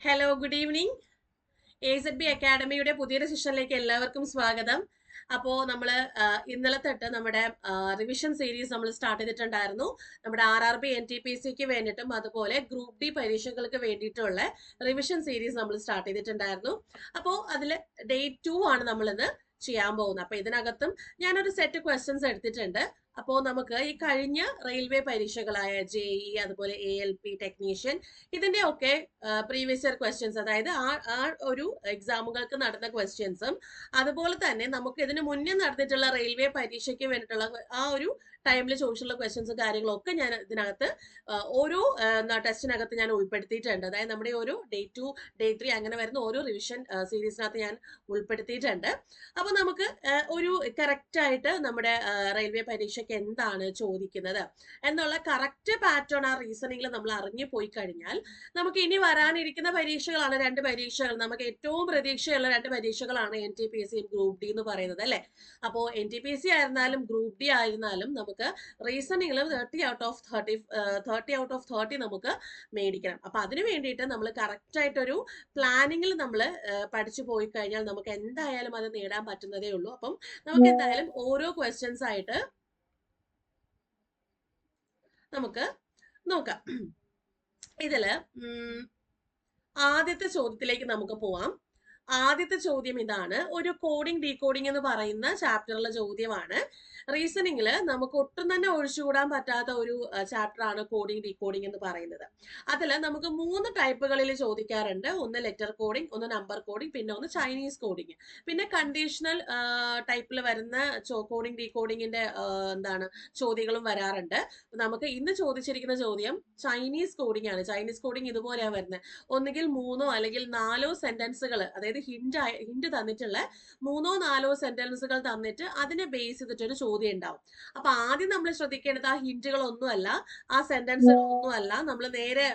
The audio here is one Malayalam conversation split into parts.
Hello, good evening. AZB അക്കാഡമിയുടെ പുതിയൊരു സെഷനിലേക്ക് എല്ലാവർക്കും സ്വാഗതം. അപ്പോൾ നമ്മൾ ഇന്നലെ തൊട്ട് നമ്മുടെ റിവിഷൻ സീരീസ് നമ്മൾ സ്റ്റാർട്ട് ചെയ്തിട്ടുണ്ടായിരുന്നു. നമ്മുടെ RRB NTPCക്ക് വേണ്ടിയിട്ടും അതുപോലെ ഗ്രൂപ്പ് ഡി പരീക്ഷകൾക്ക് വേണ്ടിയിട്ടുള്ള റിവിഷൻ സീരീസ് നമ്മൾ സ്റ്റാർട്ട് ചെയ്തിട്ടുണ്ടായിരുന്നു. അപ്പോൾ അതിൽ ഡേ 2 ആണ് നമ്മളിന്ന് ചെയ്യാൻ പോകുന്നത്. അപ്പോൾ ഇതിനകത്തും ഞാനൊരു സെറ്റ് ക്വസ്റ്റ്യൻസ് എടുത്തിട്ടുണ്ട്. അപ്പോൾ നമുക്ക് ഈ കഴിഞ്ഞ റെയിൽവേ പരീക്ഷകളായ JE അതുപോലെ ALP ടെക്നീഷ്യൻ ഇതിന്റെ ഒക്കെ പ്രീവിയസ് ഇയർ ക്വസ്റ്റ്യൻസ്, അതായത് ആ ഒരു എക്സാമുകൾക്ക് നടന്ന ക്വസ്റ്റ്യൻസും അതുപോലെ തന്നെ നമുക്ക് ഇതിന് മുന്നേ നടന്നിട്ടുള്ള റെയിൽവേ പരീക്ഷയ്ക്ക് വേണ്ടിയിട്ടുള്ള ആ ഒരു ടൈമിൽ ചോദിച്ചിട്ടുള്ള ക്വസ്റ്റ്യൻസും കാര്യങ്ങളും ഒക്കെ ഞാൻ ഇതിനകത്ത് ഓരോ ടെസ്റ്റിനകത്ത് ഞാൻ ഉൾപ്പെടുത്തിയിട്ടുണ്ട്. അതായത് നമ്മുടെ ഓരോ ഡേ 2 ഡേ 3 അങ്ങനെ വരുന്ന ഓരോ റിവിഷൻ സീരീസിനകത്ത് ഞാൻ ഉൾപ്പെടുത്തിയിട്ടുണ്ട്. അപ്പൊ നമുക്ക് ഒരു കറക്റ്റ് ആയിട്ട് നമ്മുടെ റെയിൽവേ പരീക്ഷയ്ക്ക് എന്താണ് ചോദിക്കുന്നത് എന്നുള്ള കറക്റ്റ് പാറ്റേൺ ആ റീസണിങ്ങിൽ നമ്മൾ അറിഞ്ഞു പോയി കഴിഞ്ഞാൽ നമുക്ക് ഇനി വരാനിരിക്കുന്ന പരീക്ഷകളാണ് രണ്ട് പരീക്ഷകൾ. നമുക്ക് ഏറ്റവും പ്രതീക്ഷയുള്ള രണ്ട് പരീക്ഷകളാണ് NTPC ഗ്രൂപ്പ് ഡി എന്ന് പറയുന്നത്, അല്ലെ? അപ്പോൾ NTPC ആയിരുന്നാലും ഗ്രൂപ്പ് ഡി ആയിരുന്നാലും നമുക്ക് റീസണിങ്ങിൽ 30 ഔട്ട് ഓഫ് 30 നമുക്ക് മേടിക്കണം. അപ്പൊ അതിന് വേണ്ടിയിട്ട് നമ്മൾ കറക്റ്റ് ആയിട്ടൊരു പ്ലാനിങ്ങിൽ നമ്മൾ പഠിച്ചു പോയി കഴിഞ്ഞാൽ നമുക്ക് എന്തായാലും അത് നേടാൻ പറ്റുന്നതേ ഉള്ളൂ. അപ്പം നമുക്ക് എന്തായാലും ഓരോ ക്വസ്റ്റ്യൻസ് ആയിട്ട് നമുക്ക് നോക്കാം. ഇതില് ആദ്യത്തെ ചോദ്യത്തിലേക്ക് നമുക്ക് പോവാം. ആദ്യത്തെ ചോദ്യം ഇതാണ്. ഒരു കോഡിംഗ് ഡീകോഡിംഗ് എന്ന് പറയുന്ന ചാപ്റ്ററിലെ ചോദ്യമാണ്. റീസണിങ്ങിൽ നമുക്ക് ഒട്ടും തന്നെ ഒഴിച്ചുകൂടാൻ പറ്റാത്ത ഒരു ചാപ്റ്റർ ആണ് കോഡിംഗ് ഡീകോഡിംഗ് എന്ന് പറയുന്നത്. അതിൽ നമുക്ക് 3 ടൈപ്പുകളിൽ ചോദിക്കാറുണ്ട്. ഒന്ന് ലെറ്റർ കോഡിംഗ്, ഒന്ന് നമ്പർ കോഡിംഗ്, പിന്നെ ഒന്ന് ചൈനീസ് കോഡിംഗ്. പിന്നെ കണ്ടീഷണൽ ടൈപ്പിൽ വരുന്ന കോഡിംഗ് ഡീകോഡിങ്ങിന്റെ ചോദ്യങ്ങളും വരാറുണ്ട്. നമുക്ക് ഇന്ന് ചോദിച്ചിരിക്കുന്ന ചോദ്യം ചൈനീസ് കോഡിംഗ് ആണ്. ചൈനീസ് കോഡിംഗ് ഇതുപോലെയാണ് വരുന്നത്. ഒന്നുകിൽ 3 അല്ലെങ്കിൽ 4 സെന്റൻസുകൾ, അതായത് ഹിന്റ് തന്നിട്ടുള്ള 3-4 സെന്റൻസുകൾ തന്നിട്ട് അതിനെ ബേസ് ചെയ്തിട്ട് ഒരു ചോദ്യം ഉണ്ടാവും. അപ്പൊ ആദ്യം നമ്മൾ ശ്രദ്ധിക്കേണ്ടത് ആ ഹിന്റുകളൊന്നുമല്ല, ആ സെന്റൻസുകളൊന്നുമല്ല. നമ്മൾ നേരെ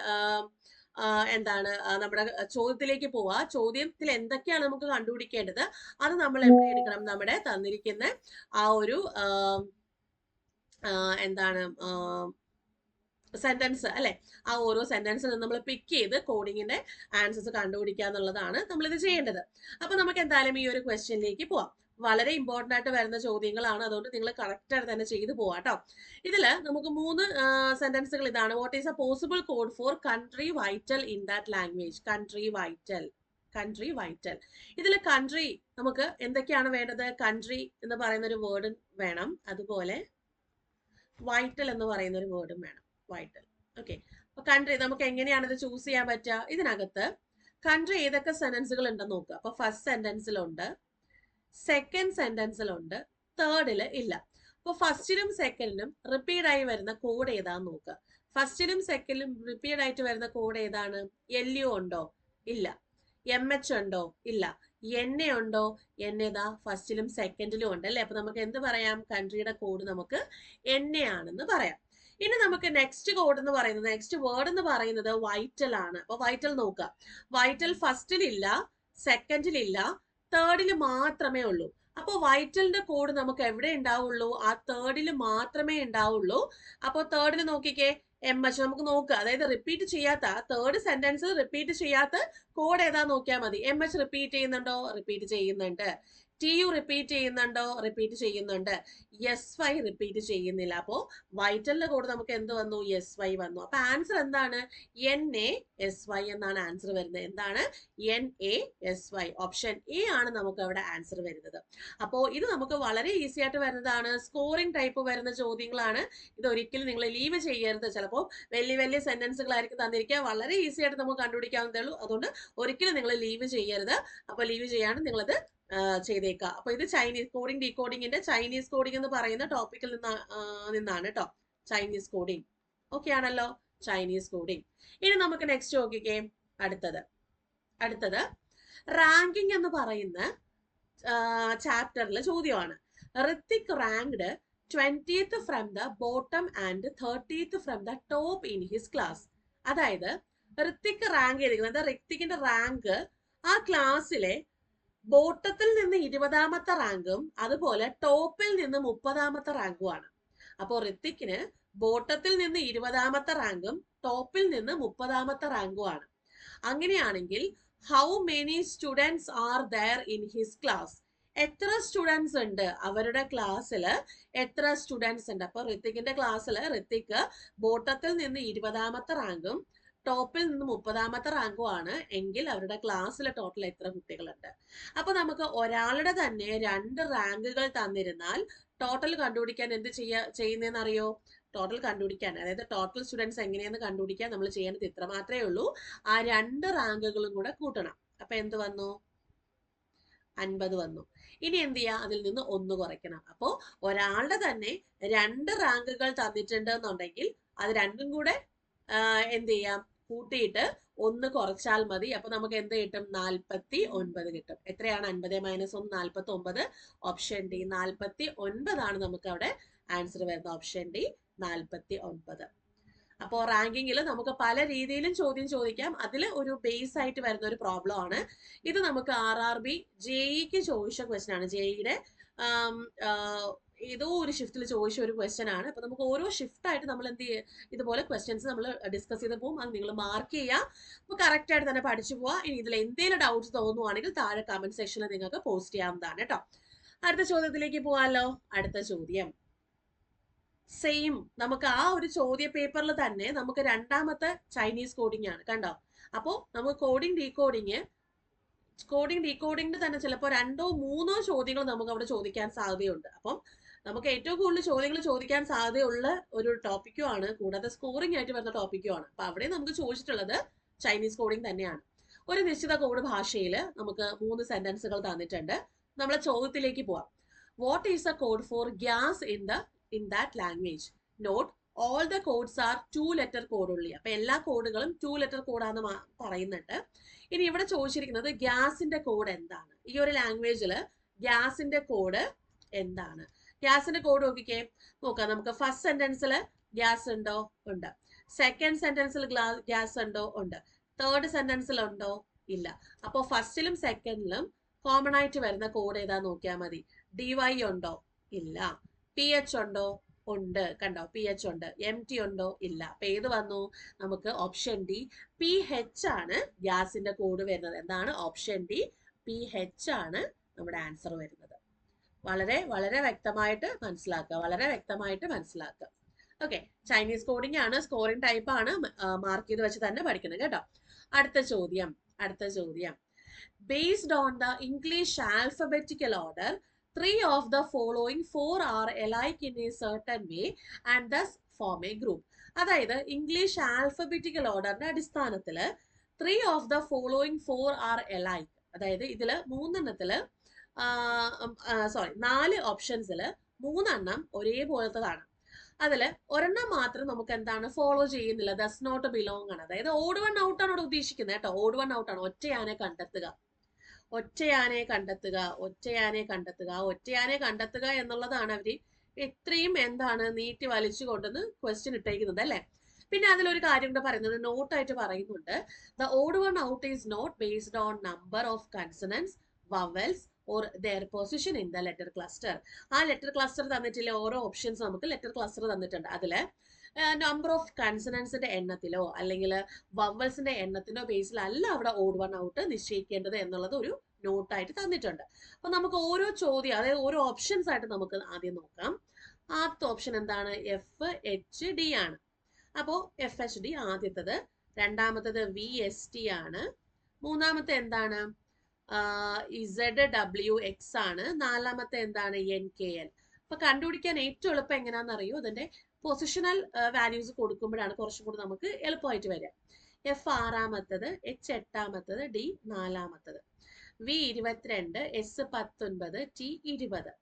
നമ്മുടെ ചോദ്യത്തിലേക്ക് പോവാ. ചോദ്യത്തിൽ എന്തൊക്കെയാണ് നമുക്ക് കണ്ടുപിടിക്കേണ്ടത് അത് നമ്മൾ എവിടെ എടുക്കണം? നമ്മുടെ തന്നിരിക്കുന്ന ആ ഒരു സെന്റൻസ്, അല്ലെ? ആ ഓരോ സെന്റൻസിൽ നിന്ന് നമ്മൾ പിക്ക് ചെയ്ത് കോഡിങ്ങിന്റെ ആൻസേഴ്സ് കണ്ടുപിടിക്കുക എന്നുള്ളതാണ് നമ്മൾ ഇത് ചെയ്യേണ്ടത്. അപ്പൊ നമുക്ക് എന്തായാലും ഈ ഒരു ക്വസ്റ്റ്യനിലേക്ക് പോവാം. വളരെ ഇമ്പോർട്ടന്റ് ആയിട്ട് വരുന്ന ചോദ്യങ്ങളാണ്, അതുകൊണ്ട് നിങ്ങൾ കറക്റ്റ് ആയിട്ട് തന്നെ ചെയ്തു പോവാം കേട്ടോ. ഇതില് നമുക്ക് 3 സെന്റൻസുകൾ ഇതാണ്. What is a possible code for country vital in that language? Country vital. ഇതിൽ കൺട്രി നമുക്ക് എന്തൊക്കെയാണ് വേണ്ടത്? കൺട്രി എന്ന് പറയുന്ന ഒരു വേർഡ് വേണം, അതുപോലെ വൈറ്റൽ എന്ന് പറയുന്ന ഒരു വേർഡും വേണം. വൈറ്റൽ. ഓക്കെ. അപ്പൊ കൺട്രി നമുക്ക് എങ്ങനെയാണ് ഇത് ചൂസ് ചെയ്യാൻ പറ്റുക? ഇതിനകത്ത് കൺട്രി ഏതൊക്കെ സെന്റൻസുകൾ ഉണ്ടെന്ന് നോക്കുക. അപ്പൊ ഫസ്റ്റ് സെന്റൻസിലുണ്ട്, സെക്കൻഡ് സെന്റൻസിലുണ്ട്, തേർഡില് ഇല്ല. അപ്പൊ ഫസ്റ്റിലും സെക്കൻഡിലും റിപ്പീറ്റ് ആയി വരുന്ന കോഡ് ഏതാന്ന് നോക്കുക. ഫസ്റ്റിലും സെക്കൻഡിലും റിപ്പീറ്റ് ആയിട്ട് വരുന്ന കോഡ് ഏതാണ്? LU ഉണ്ടോ? ഇല്ല. MH ഉണ്ടോ? ഇല്ല. NA ഉണ്ടോ? NA ദാ ഫസ്റ്റിലും സെക്കൻഡിലും ഉണ്ട്, അല്ലെ? അപ്പൊ നമുക്ക് എന്ത് പറയാം? കൺട്രിയുടെ കോഡ് നമുക്ക് NA ആണെന്ന് പറയാം. ഇനി നമുക്ക് നെക്സ്റ്റ് കോഡ് എന്ന് പറയുന്നത്, നെക്സ്റ്റ് വേർഡ് എന്ന് പറയുന്നത് വൈറ്റൽ ആണ്. അപ്പൊ വൈറ്റൽ നോക്കുക. വൈറ്റൽ ഫസ്റ്റിലില്ല, സെക്കൻഡിലില്ല, തേർഡിൽ മാത്രമേ ഉള്ളൂ. അപ്പൊ വൈറ്റലിന്റെ കോഡ് നമുക്ക് എവിടെ ഉണ്ടാവുള്ളൂ? ആ തേർഡിൽ മാത്രമേ ഉണ്ടാവുള്ളൂ. അപ്പൊ തേർഡിൽ നോക്കിക്കേ, MH നമുക്ക് നോക്കുക. അതായത് റിപ്പീറ്റ് ചെയ്യാത്ത, തേർഡ് സെന്റൻസ് റിപ്പീറ്റ് ചെയ്യാത്ത കോഡ് ഏതാ നോക്കിയാൽ മതി. MH റിപ്പീറ്റ് ചെയ്യുന്നുണ്ടോ? റിപ്പീറ്റ് ചെയ്യുന്നുണ്ട്. TU റിപ്പീറ്റ് ചെയ്യുന്നുണ്ടോ? റിപ്പീറ്റ് ചെയ്യുന്നുണ്ട്. SY റിപ്പീറ്റ് ചെയ്യുന്നില്ല. അപ്പോ വൈറ്റലിന്റെ കോഡ് നമുക്ക് എന്ത് വന്നു? SY വന്നു. അപ്പൊ ആൻസർ എന്താണ്? NASY എന്നാണ് ആൻസർ വരുന്നത്. എന്താണ്? NASY. ഓപ്ഷൻ A ആണ് നമുക്ക് അവിടെ ആൻസർ വരുന്നത്. അപ്പോ ഇത് നമുക്ക് വളരെ ഈസി ആയിട്ട് വരുന്നതാണ്. സ്കോറിംഗ് ടൈപ്പ് വരുന്ന ചോദ്യങ്ങളാണ്. ഇത് ഒരിക്കലും നിങ്ങൾ ലീവ് ചെയ്യരുത്. ചിലപ്പോൾ വലിയ വലിയ സെന്റൻസുകളായിരിക്കും തന്നിരിക്കുക. വളരെ ഈസി ആയിട്ട് നമുക്ക് കണ്ടുപിടിക്കാവുന്നതേ ഉള്ളൂ. അതുകൊണ്ട് ഒരിക്കലും നിങ്ങൾ ലീവ് ചെയ്യരുത്. അപ്പൊ ലീവ് ചെയ്യാണ്ട് നിങ്ങളത് ചെയ്തേക്കുക. അപ്പൊ ഇത് ചൈനീസ് കോഡിംഗ് ഡീകോഡിങ്ങിന്റെ ചൈനീസ് കോഡിംഗ് എന്ന് പറയുന്ന ടോപ്പിക്കിൽ നിന്നാണ് കേട്ടോ. Chinese coding. ഓക്കെ ആണല്ലോ? Chinese coding. ഇനി നമുക്ക് നെക്സ്റ്റ് നോക്കിക്കേ. അടുത്തത് റാങ്കിങ് എന്ന് പറയുന്ന ചാപ്റ്ററിലെ ചോദ്യമാണ്. Hrithik ranked 20th from the bottom and 30th from the top in his class. അതായത് ഋത്തിക് റാങ്ക് ചെയ്തിരിക്കുന്നത്, ഋത്തിക്കിന്റെ റാങ്ക് ആ ക്ലാസ്സിലെ ബോട്ടത്തിൽ നിന്ന് 20ാമത്തെ റാങ്കും അതുപോലെ ടോപ്പിൽ നിന്ന് 30ാമത്തെ റാങ്കുമാണ്. അപ്പോൾ ഋത്തിക്കിന് ബോട്ടത്തിൽ നിന്ന് 20ാമത്തെ റാങ്കും ടോപ്പിൽ നിന്ന് 30ാമത്തെ റാങ്കുമാണ്. അങ്ങനെയാണെങ്കിൽ how many students are there in his class? എത്ര സ്റ്റുഡൻസ് ഉണ്ട് അവരുടെ ക്ലാസ്സിൽ? എത്ര സ്റ്റുഡൻസ് ഉണ്ട്? അപ്പൊ ഋത്തിക്കിന്റെ ക്ലാസ്സിൽ ഋത്തിക്ക് ബോട്ടത്തിൽ നിന്ന് 20ാമത്തെ റാങ്കും ടോപ്പിൽ നിന്ന് 30ാമത്തെ റാങ്കും ആണ് എങ്കിൽ അവരുടെ ക്ലാസ്സിൽ ടോട്ടൽ എത്ര കുട്ടികളുണ്ട്? അപ്പൊ നമുക്ക് ഒരാളുടെ തന്നെ 2 റാങ്കുകൾ തന്നിരുന്നാൽ ടോട്ടൽ കണ്ടുപിടിക്കാൻ എന്ത് ചെയ്യുന്നതെന്ന് അറിയോ? ടോട്ടൽ കണ്ടുപിടിക്കാൻ, അതായത് ടോട്ടൽ സ്റ്റുഡൻസ് എങ്ങനെയെന്ന് കണ്ടുപിടിക്കാൻ നമ്മൾ ചെയ്യേണ്ടത് ഇത്ര മാത്രമേ ഉള്ളൂ. ആ 2 റാങ്കുകളും കൂടെ കൂട്ടണം. അപ്പൊ എന്ത് വന്നു? 50 വന്നു. ഇനി എന്ത് ചെയ്യാം? അതിൽ നിന്ന് 1 കുറയ്ക്കണം. അപ്പോ ഒരാളുടെ തന്നെ 2 റാങ്കുകൾ തന്നിട്ടുണ്ട് എന്നുണ്ടെങ്കിൽ അത് രണ്ടും കൂടെ എന്ത് ചെയ്യാം? കൂട്ടിയിട്ട് 1 കുറച്ചാൽ മതി. അപ്പൊ നമുക്ക് എന്ത് കിട്ടും? 49 കിട്ടും. എത്രയാണ് 50 - 1 49? ഓപ്ഷൻ ഡി 49 ആണ് നമുക്ക് അവിടെ ആൻസർ വരുന്നത്. Option D 49. അപ്പോൾ റാങ്കിങ്ങിൽ നമുക്ക് പല രീതിയിലും ചോദ്യം ചോദിക്കാം. അതിൽ ഒരു ബേസ് ആയിട്ട് വരുന്ന ഒരു പ്രോബ്ലം ആണ് ഇത്. നമുക്ക് RRB JEക്ക് ചോദിച്ച ക്വസ്റ്റൻ ആണ്. JEയുടെ ഏതോ ഒരു ഷിഫ്റ്റിൽ ചോദിച്ച ഒരു ക്വസ്റ്റൻ ആണ്. അപ്പൊ നമുക്ക് ഓരോ ഷിഫ്റ്റ് ആയിട്ട് നമ്മൾ എന്ത് ചെയ്യുക, ഇതുപോലെ ക്വസ്റ്റ്യൻസ് നമ്മൾ ഡിസ്കസ് ചെയ്ത് പോകും. അത് നിങ്ങൾ മാർക്ക് ചെയ്യുക. അപ്പൊ കറക്റ്റ് ആയിട്ട് തന്നെ പഠിച്ചു പോവുക. ഇനി ഇതിൽ എന്തെങ്കിലും ഡൗട്ട്സ് തോന്നുവാണെങ്കിൽ താഴെ കമന്റ് സെക്ഷനിൽ നിങ്ങൾക്ക് പോസ്റ്റ് ചെയ്യാവുന്നതാണ് കേട്ടോ. അടുത്ത ചോദ്യത്തിലേക്ക് പോകാമല്ലോ. അടുത്ത ചോദ്യം സെയിം, നമുക്ക് ആ ഒരു ചോദ്യ പേപ്പറിൽ തന്നെ നമുക്ക് 2ാമത്തെ ചൈനീസ് കോഡിംഗ് ആണ്. കണ്ടോ? അപ്പോൾ നമുക്ക് കോഡിംഗ് ഡീകോഡിംഗിന് തന്നെ ചിലപ്പോൾ 2ഓ 3ഓ ചോദ്യങ്ങൾ നമുക്ക് അവിടെ ചോദിക്കാൻ സാധ്യതയുണ്ട്. അപ്പം നമുക്ക് ഏറ്റവും കൂടുതൽ ചോദ്യങ്ങൾ ചോദിക്കാൻ സാധ്യതയുള്ള ഒരു ടോപ്പിക്കും ആണ്, കൂടാതെ സ്കോറിംഗ് ആയിട്ട് വരുന്ന ടോപ്പിക്കും ആണ്. അപ്പൊ അവിടെ നമുക്ക് ചോദിച്ചിട്ടുള്ളത് ചൈനീസ് കോഡിംഗ് തന്നെയാണ്. ഒരു നിശ്ചിത കോഡ് ഭാഷയിൽ നമുക്ക് 3 സെന്റൻസുകൾ തന്നിട്ടുണ്ട്. നമ്മളെ ചോദ്യത്തിലേക്ക് പോവാം. What is the code four gas in that language? Note, all the codes are 2-letter code only. അപ്പൊ എല്ലാ കോഡുകളും 2-letter കോഡാന്ന് പറയുന്നുണ്ട്. ഇനി ഇവിടെ ചോദിച്ചിരിക്കുന്നത് ഗ്യാസിന്റെ കോഡ് എന്താണ്? ഈ ഒരു ലാംഗ്വേജിൽ ഗ്യാസിന്റെ കോഡ് എന്താണ്? ഗ്യാസിന്റെ കോഡ് നോക്കാം. നമുക്ക് ഫസ്റ്റ് സെന്റൻസിൽ ഗ്യാസ് ഉണ്ടോ? ഉണ്ട്. സെക്കൻഡ് സെന്റൻസിൽ ഗ്യാസ് ഉണ്ടോ? ഉണ്ട്. തേർഡ് സെന്റൻസിൽ ഉണ്ടോ? ഇല്ല. അപ്പൊ ഫസ്റ്റിലും സെക്കൻഡിലും കോമൺ ആയിട്ട് വരുന്ന കോഡ് ഏതാ നോക്കിയാൽ മതി. DY ഉണ്ടോ? ഇല്ല. PH ഉണ്ടോ? ഉണ്ട്. കണ്ടോ? PH ഉണ്ട്. MT ഉണ്ടോ? ഇല്ല. അപ്പൊ ഏത് വന്നു? നമുക്ക് ഓപ്ഷൻ ഡി PH ആണ് ഗ്യാസിന്റെ കോഡ് വരുന്നത്. എന്താണ്? ഓപ്ഷൻ ഡി PH ആണ് നമ്മുടെ ആൻസർ വരുന്നത്. വളരെ വളരെ വ്യക്തമായിട്ട് മനസ്സിലാക്കുക. ഓക്കെ, ചൈനീസ് കോഡിംഗ് ആണ്, സ്കോറിംഗ് ടൈപ്പ് ആണ്. മാർക്ക് ചെയ്ത് വെച്ച് തന്നെ പഠിക്കണം കേട്ടോ. അടുത്ത ചോദ്യം based on the English alphabetical order 3 of the following 4 are alike in a certain way and thus form a group. അതായത് ഇംഗ്ലീഷ് ആൽഫബറ്റിക്കൽ ഓർഡറിന്റെ അടിസ്ഥാനത്തിൽ 3 of the following 4 are alike. അതായത് ഇതില് 4 ഓപ്ഷൻസിൽ 3 ഒരേപോലത്തതാണ്. അതില് ഒരെണ്ണം മാത്രം നമുക്ക് എന്താണ് ഫോളോ ചെയ്യുന്നില്ല, ദസ് നോട്ട് ബിലോങ് ആണ്. അതായത് ഓഡ് വൺ ഔട്ട് ആണ് ഇവിടെ ഉദ്ദേശിക്കുന്നത് കേട്ടോ. ഓഡ് വൺ ഔട്ട് ആണ്. ഒറ്റയാനെ കണ്ടെത്തുക എന്നുള്ളതാണ് അവര് ഇത്രയും നീട്ടി വലിച്ചു കൊണ്ടുവന്ന് ക്വസ്റ്റ്യൻ ഇട്ടേക്കുന്നത് അല്ലെ. പിന്നെ അതിലൊരു കാര്യം കൂടെ പറയുന്നത്, നോട്ടായിട്ട് പറയുന്നുണ്ട്, the odd one out is not based on number of consonants, vowels or their position in the letter cluster. ആ ലെറ്റർ ക്ലസ്റ്റർ തന്നിട്ടില്ല, ഓരോ ഓപ്ഷൻസ് നമുക്ക് ലെറ്റർ ക്ലസ്റ്റർ തന്നിട്ടുണ്ട്. അതില് നമ്പർ ഓഫ് കൺസണൻസിന്റെ എണ്ണത്തിലോ അല്ലെങ്കിൽ വവൽസിന്റെ എണ്ണത്തിനോ ബേസിലല്ല അവിടെ ഓഡ് വൺ ഔട്ട് നിശ്ചയിക്കേണ്ടത് എന്നുള്ളത് ഒരു നോട്ടായിട്ട് തന്നിട്ടുണ്ട്. അപ്പൊ നമുക്ക് ഓരോ ചോദ്യം, അതായത് ഓരോ ഓപ്ഷൻസ് ആയിട്ട് നമുക്ക് ആദ്യം നോക്കാം. ആദ്യത്തെ ഓപ്ഷൻ എന്താണ്? FHD ആണ്. അപ്പോ FHD ആദ്യത്തത്. രണ്ടാമത്തത് VST ആണ്. മൂന്നാമത്തെ എന്താണ്? ZWX ആണ്. നാലാമത്തെ എന്താണ്? NKL. അപ്പൊ കണ്ടുപിടിക്കാൻ ഏറ്റവും എളുപ്പം എങ്ങനെയാണെന്ന് അതിന്റെ പൊസിഷണൽ വാല്യൂസ് കൊടുക്കുമ്പോഴാണ് കുറച്ചും കൂടി നമുക്ക് എളുപ്പമായിട്ട് വരിക. F 6-ാമത്തത്, H 8-ാമത്തത്, D 4-ാമത്തത്, V 22, S 19, T 20,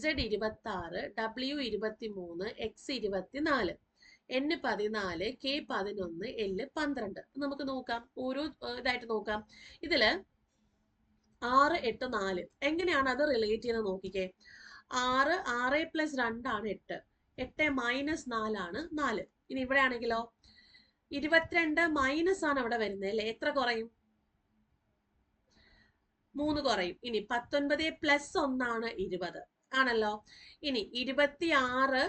Z 26, W 23, X 24, N 14, K 11, L 12. നമുക്ക് നോക്കാം, ഓരോ ഇതായിട്ട് നോക്കാം. ഇതില് 6, 8, 4 എങ്ങനെയാണ് അത് റിലേറ്റ് ചെയ്യുന്നത് നോക്കിക്കേ. 6 + 2 ആണ് 8, 8 - 4 ആണ് 4. ഇനി ഇവിടെ ആണെങ്കിലോ 22 മൈനസ് ആണ് അവിടെ വരുന്നത് അല്ലെ. എത്ര കുറയും? 3 കുറയും. ഇനി 19 + 1 ആണ് 20 ആണല്ലോ. ഇനി 26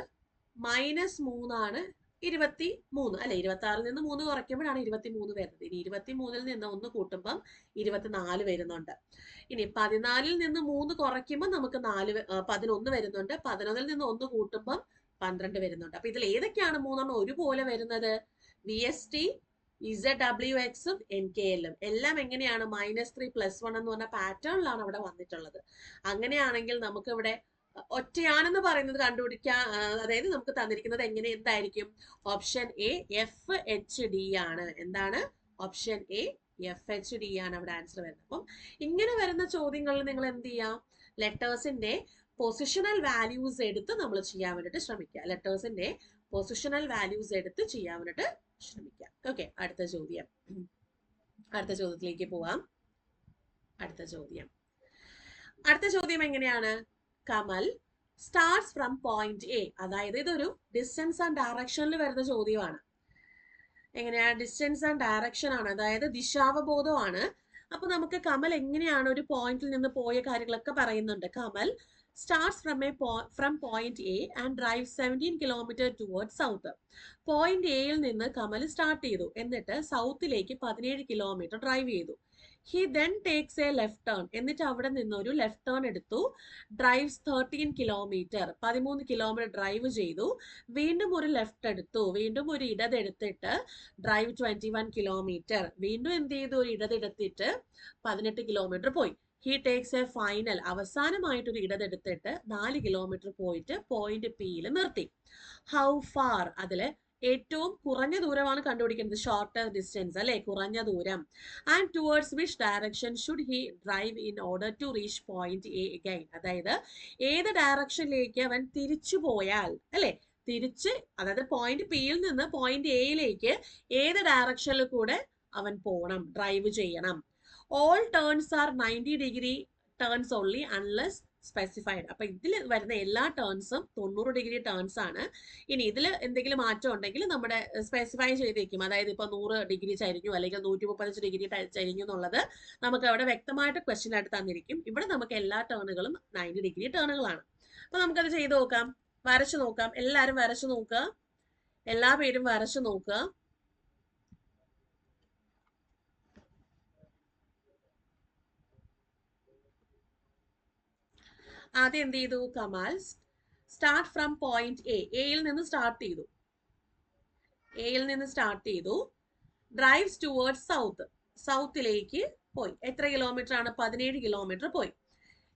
- 3 ആണ് 23 അല്ലെ, 26-ൽ നിന്ന് 3 കുറയ്ക്കുമ്പോഴാണ് 23 വരുന്നത്. ഇനി 23-ൽ നിന്ന് 1 കൂട്ടുമ്പം 24 വരുന്നുണ്ട്. ഇനി 14-ൽ നിന്ന് 3 കുറയ്ക്കുമ്പോൾ നമുക്ക് 11 വരുന്നുണ്ട്. 11-ൽ നിന്ന് 1 കൂട്ടുമ്പം 12 വരുന്നുണ്ട്. അപ്പൊ ഇതിൽ ഏതൊക്കെയാണ് മൂന്നെണ്ണം ഒരുപോലെ വരുന്നത്? VST, ZWX ഉം NKL ഉം എല്ലാം എങ്ങനെയാണ് -3 +1 എന്ന് പറഞ്ഞ പാറ്റേണിലാണ് അവിടെ വന്നിട്ടുള്ളത്. അങ്ങനെയാണെങ്കിൽ നമുക്ക് ഇവിടെ ഒറ്റയാണെന്ന് പറയുന്നത് കണ്ടുപിടിക്കാൻ, അതായത് നമുക്ക് തന്നിരിക്കുന്നത് എന്തായിരിക്കും? ഓപ്ഷൻ എ FHD ആണ്. എന്താണ്? ഓപ്ഷൻ എ FHD ആണ് അവിടെ ആൻസർ വരുന്നത്. അപ്പം ഇങ്ങനെ വരുന്ന ചോദ്യങ്ങളിൽ നിങ്ങൾ എന്ത് ചെയ്യാം? ലെറ്റേഴ്സിന്റെ പൊസിഷണൽ വാല്യൂസ് എടുത്ത് നമ്മൾ ചെയ്യാൻ വേണ്ടിട്ട് ശ്രമിക്കുക. ലെറ്റേഴ്സിന്റെ പൊസിഷണൽ വാല്യൂസ് എടുത്ത് ചെയ്യാൻ വേണ്ടിട്ട് ശ്രമിക്കാം. ഓക്കെ, അടുത്ത ചോദ്യത്തിലേക്ക് പോവാം. അടുത്ത ചോദ്യം എങ്ങനെയാണ്? Kamal starts from point A. അതായത് ഇതൊരു ഡിസ്റ്റൻസ് ആൻഡ് ഡയറക്ഷനിൽ വരുന്ന ചോദ്യമാണ്. എങ്ങനെയാ? ഡിസ്റ്റൻസ് ആൻഡ് ഡയറക്ഷൻ ആണ്, അതായത് ദിശാവബോധമാണ്. അപ്പൊ നമുക്ക് കമൽ എങ്ങനെയാണ് ഒരു പോയിന്റിൽ നിന്ന് പോയ കാര്യങ്ങളൊക്കെ പറയുന്നുണ്ട്. Kamal starts from point A and drives 17 kilometer towards south. Point എയിൽ നിന്ന് കമൽ സ്റ്റാർട്ട് ചെയ്തു, എന്നിട്ട് സൗത്തിലേക്ക് 17 കിലോമീറ്റർ ഡ്രൈവ് ചെയ്തു. He then takes A left turn. എന്നിട്ട് അവിടെ നിന്ന് ഒരു ലെഫ്റ്റ് ടേൺ എടുത്തു. ഡ്രൈവ്സ് 13 കിലോമീറ്റർ, 13 കിലോമീറ്റർ ഡ്രൈവ് ചെയ്തു. വീണ്ടും ഒരു ലെഫ്റ്റ് എടുത്തു, വീണ്ടും ഒരു ഇടതെടുത്തിട്ട് ഡ്രൈവ് 21 കിലോമീറ്റർ. വീണ്ടും എന്ത് ചെയ്തു? ഒരു ഇടതെടുത്തിട്ട് 18 കിലോമീറ്റർ പോയി. He takes a final. അവസാനമായിട്ടൊരു ഇടതെടുത്തിട്ട് 4 കിലോമീറ്റർ പോയിട്ട് പോയിന്റ് പിയിൽ നിർത്തി. How far? അതില് ഏറ്റവും കുറഞ്ഞ ദൂരമാണ് കണ്ടുപിടിക്കുന്നത്. ഷോർട്ടർ ഡിസ്റ്റൻസ് അല്ലെ, കുറഞ്ഞ ദൂരം. And towards which direction should he drive in order to reach point A again? അതായത് ഏത് ഡയറക്ഷനിലേക്ക് അവൻ തിരിച്ചു പോയാൽ, അല്ലെ, അതായത് പോയിന്റ് പിയിൽ നിന്ന് പോയിന്റ് എയിലേക്ക് ഏത് ഡയറക്ഷനിൽ കൂടെ അവൻ പോകണം, ഡ്രൈവ് ചെയ്യണം. All turns are 90 degree turns only unless specified. അപ്പൊ ഇതിൽ വരുന്ന എല്ലാ ടേൺസും 90 ഡിഗ്രി ടേൺസ് ആണ്. ഇനി ഇതിൽ എന്തെങ്കിലും മാറ്റം ഉണ്ടെങ്കിൽ നമ്മുടെ സ്പെസിഫൈ ചെയ്തേക്കും. അതായത് ഇപ്പൊ 100 ഡിഗ്രി ചരിഞ്ഞു അല്ലെങ്കിൽ 135 ഡിഗ്രി ചരിഞ്ഞു എന്നുള്ളത് നമുക്ക് അവിടെ വ്യക്തമായിട്ട് ക്വസ്റ്റ്യൻ ആയിട്ട് തന്നിരിക്കും. ഇവിടെ നമുക്ക് എല്ലാ ടേണുകളും 90 ഡിഗ്രി ടേണുകളാണ്. അപ്പൊ നമുക്കത് ചെയ്ത് നോക്കാം, വരച്ചു നോക്കാം. എല്ലാവരും വരച്ചു നോക്കുക, എല്ലാ പേരും വരച്ചു നോക്കുക. ആദ്യം എന്ത് ചെയ്തു? Kamal start from point A. എയിൽ നിന്ന് സ്റ്റാർട്ട് ചെയ്തു. Drives towards south. സൗത്തിലേക്ക് പോയി. എത്ര കിലോമീറ്റർ ആണ്? 17 കിലോമീറ്റർ പോയി.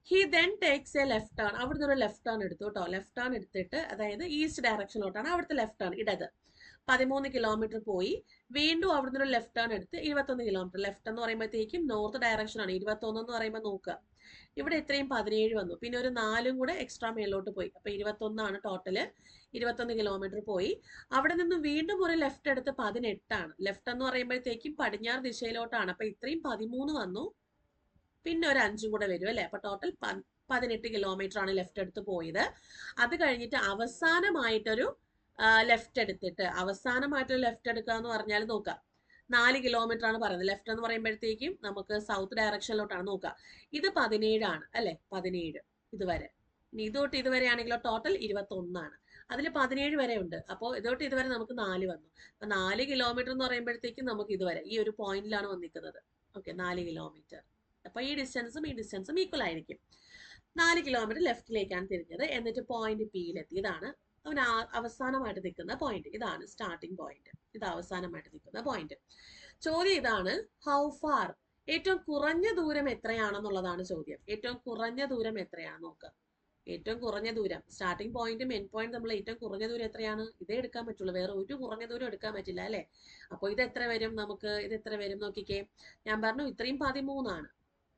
He then takes A left turn. അവിടുന്ന് ഒരു ലെഫ്റ്റ് ടേൺ എടുത്തു കേട്ടോ. ലെഫ്റ്റ് ടേൺ എടുത്തിട്ട്, അതായത് ഈസ്റ്റ് ഡയറക്ഷനിലോട്ടാണ് അവിടുത്തെ ലെഫ്റ്റ് ടേൺ, ഇടത്. 13 കിലോമീറ്റർ പോയി. വീണ്ടും അവിടുന്ന് ഒരു ലെഫ്റ്റ് ടേൺ എടുത്ത് 21 കിലോമീറ്റർ. ലെഫ്റ്റ് എന്ന് പറയുമ്പോഴത്തേക്കും നോർത്ത് ഡയറക്ഷൻ ആണ്. 21 എന്ന് പറയുമ്പോൾ നോക്കുക, ഇവിടെ ഇത്രയും 17 വന്നു. പിന്നെ ഒരു 4 കൂടെ എക്സ്ട്രാ മേലോട്ട് പോയി. അപ്പൊ 21 ആണ് ടോട്ടല്. 21 കിലോമീറ്റർ പോയി. അവിടെ നിന്ന് വീണ്ടും ഒരു ലെഫ്റ്റ് എടുത്ത് 18 ആണ്. ലെഫ്റ്റ് എന്ന് പറയുമ്പോഴത്തേക്കും പടിഞ്ഞാറ് ദിശയിലോട്ടാണ്. അപ്പൊ ഇത്രയും 13 വന്നു. പിന്നെ ഒരു 5 കൂടെ വരും അല്ലെ. അപ്പൊ ടോട്ടൽ 18 കിലോമീറ്റർ ആണ് ലെഫ്റ്റ് എടുത്ത് പോയത്. അത് കഴിഞ്ഞിട്ട് അവസാനമായിട്ടൊരു ലെഫ്റ്റ് എടുക്കുക എന്ന് പറഞ്ഞാൽ നോക്കാം, 4 കിലോമീറ്റർ ആണ് പറയുന്നത്. ലെഫ്റ്റ് എന്ന് പറയുമ്പോഴത്തേക്കും നമുക്ക് സൗത്ത് ഡയറക്ഷനിലോട്ടാണ് നോക്കുക. ഇത് 17 ആണ് അല്ലെ, 17 ഇതുവരെ. ഇനി ഇതോട്ട് ഇതുവരെ ആണെങ്കിലോ ടോട്ടൽ 21 ആണ്. അതിൽ 17 വരെ ഉണ്ട്. അപ്പോൾ ഇതോട്ട് ഇതുവരെ നമുക്ക് 4 വന്നു. അപ്പൊ 4 കിലോമീറ്റർ എന്ന് പറയുമ്പോഴത്തേക്കും നമുക്ക് ഇതുവരെ ഈ ഒരു പോയിന്റിലാണ് വന്നിരിക്കുന്നത്. Okay, 4 kilometre. അപ്പൊ ഈ ഡിസ്റ്റൻസും ഈക്വൽ ആയിരിക്കും. 4 കിലോമീറ്റർ ലെഫ്റ്റിലേക്കാണ് തിരിഞ്ഞത്. എന്നിട്ട് പോയിന്റ് പിയിലെത്തി. ഇതാണ് അവൻ അവസാനമായിട്ട് നിൽക്കുന്ന പോയിന്റ്. ഇതാണ് സ്റ്റാർട്ടിംഗ് പോയിന്റ്. ഇത് അവസാനമായിട്ട് നിൽക്കുന്ന പോയിന്റ്. ചോദ്യം ഇതാണ്, ഹൗ ഫാർ? ഏറ്റവും കുറഞ്ഞ ദൂരം എത്രയാണെന്നുള്ളതാണ് ചോദ്യം. ഏറ്റവും കുറഞ്ഞ ദൂരം എത്രയാണ് നോക്കുക. ഏറ്റവും കുറഞ്ഞ ദൂരം, സ്റ്റാർട്ടിംഗ് പോയിന്റും എൻഡ് പോയിന്റ് നമ്മൾ ഏറ്റവും കുറഞ്ഞ ദൂരം എത്രയാണ്? ഇതേ എടുക്കാൻ പറ്റുള്ളൂ, വേറെ ഒരു കുറഞ്ഞ ദൂരം എടുക്കാൻ പറ്റില്ല അല്ലെ. അപ്പോൾ ഇത് എത്ര വരും? നമുക്ക് ഇത് എത്ര വരും നോക്കിക്കേ. ഞാൻ പറഞ്ഞു ഇത്രയും 13 ആണ്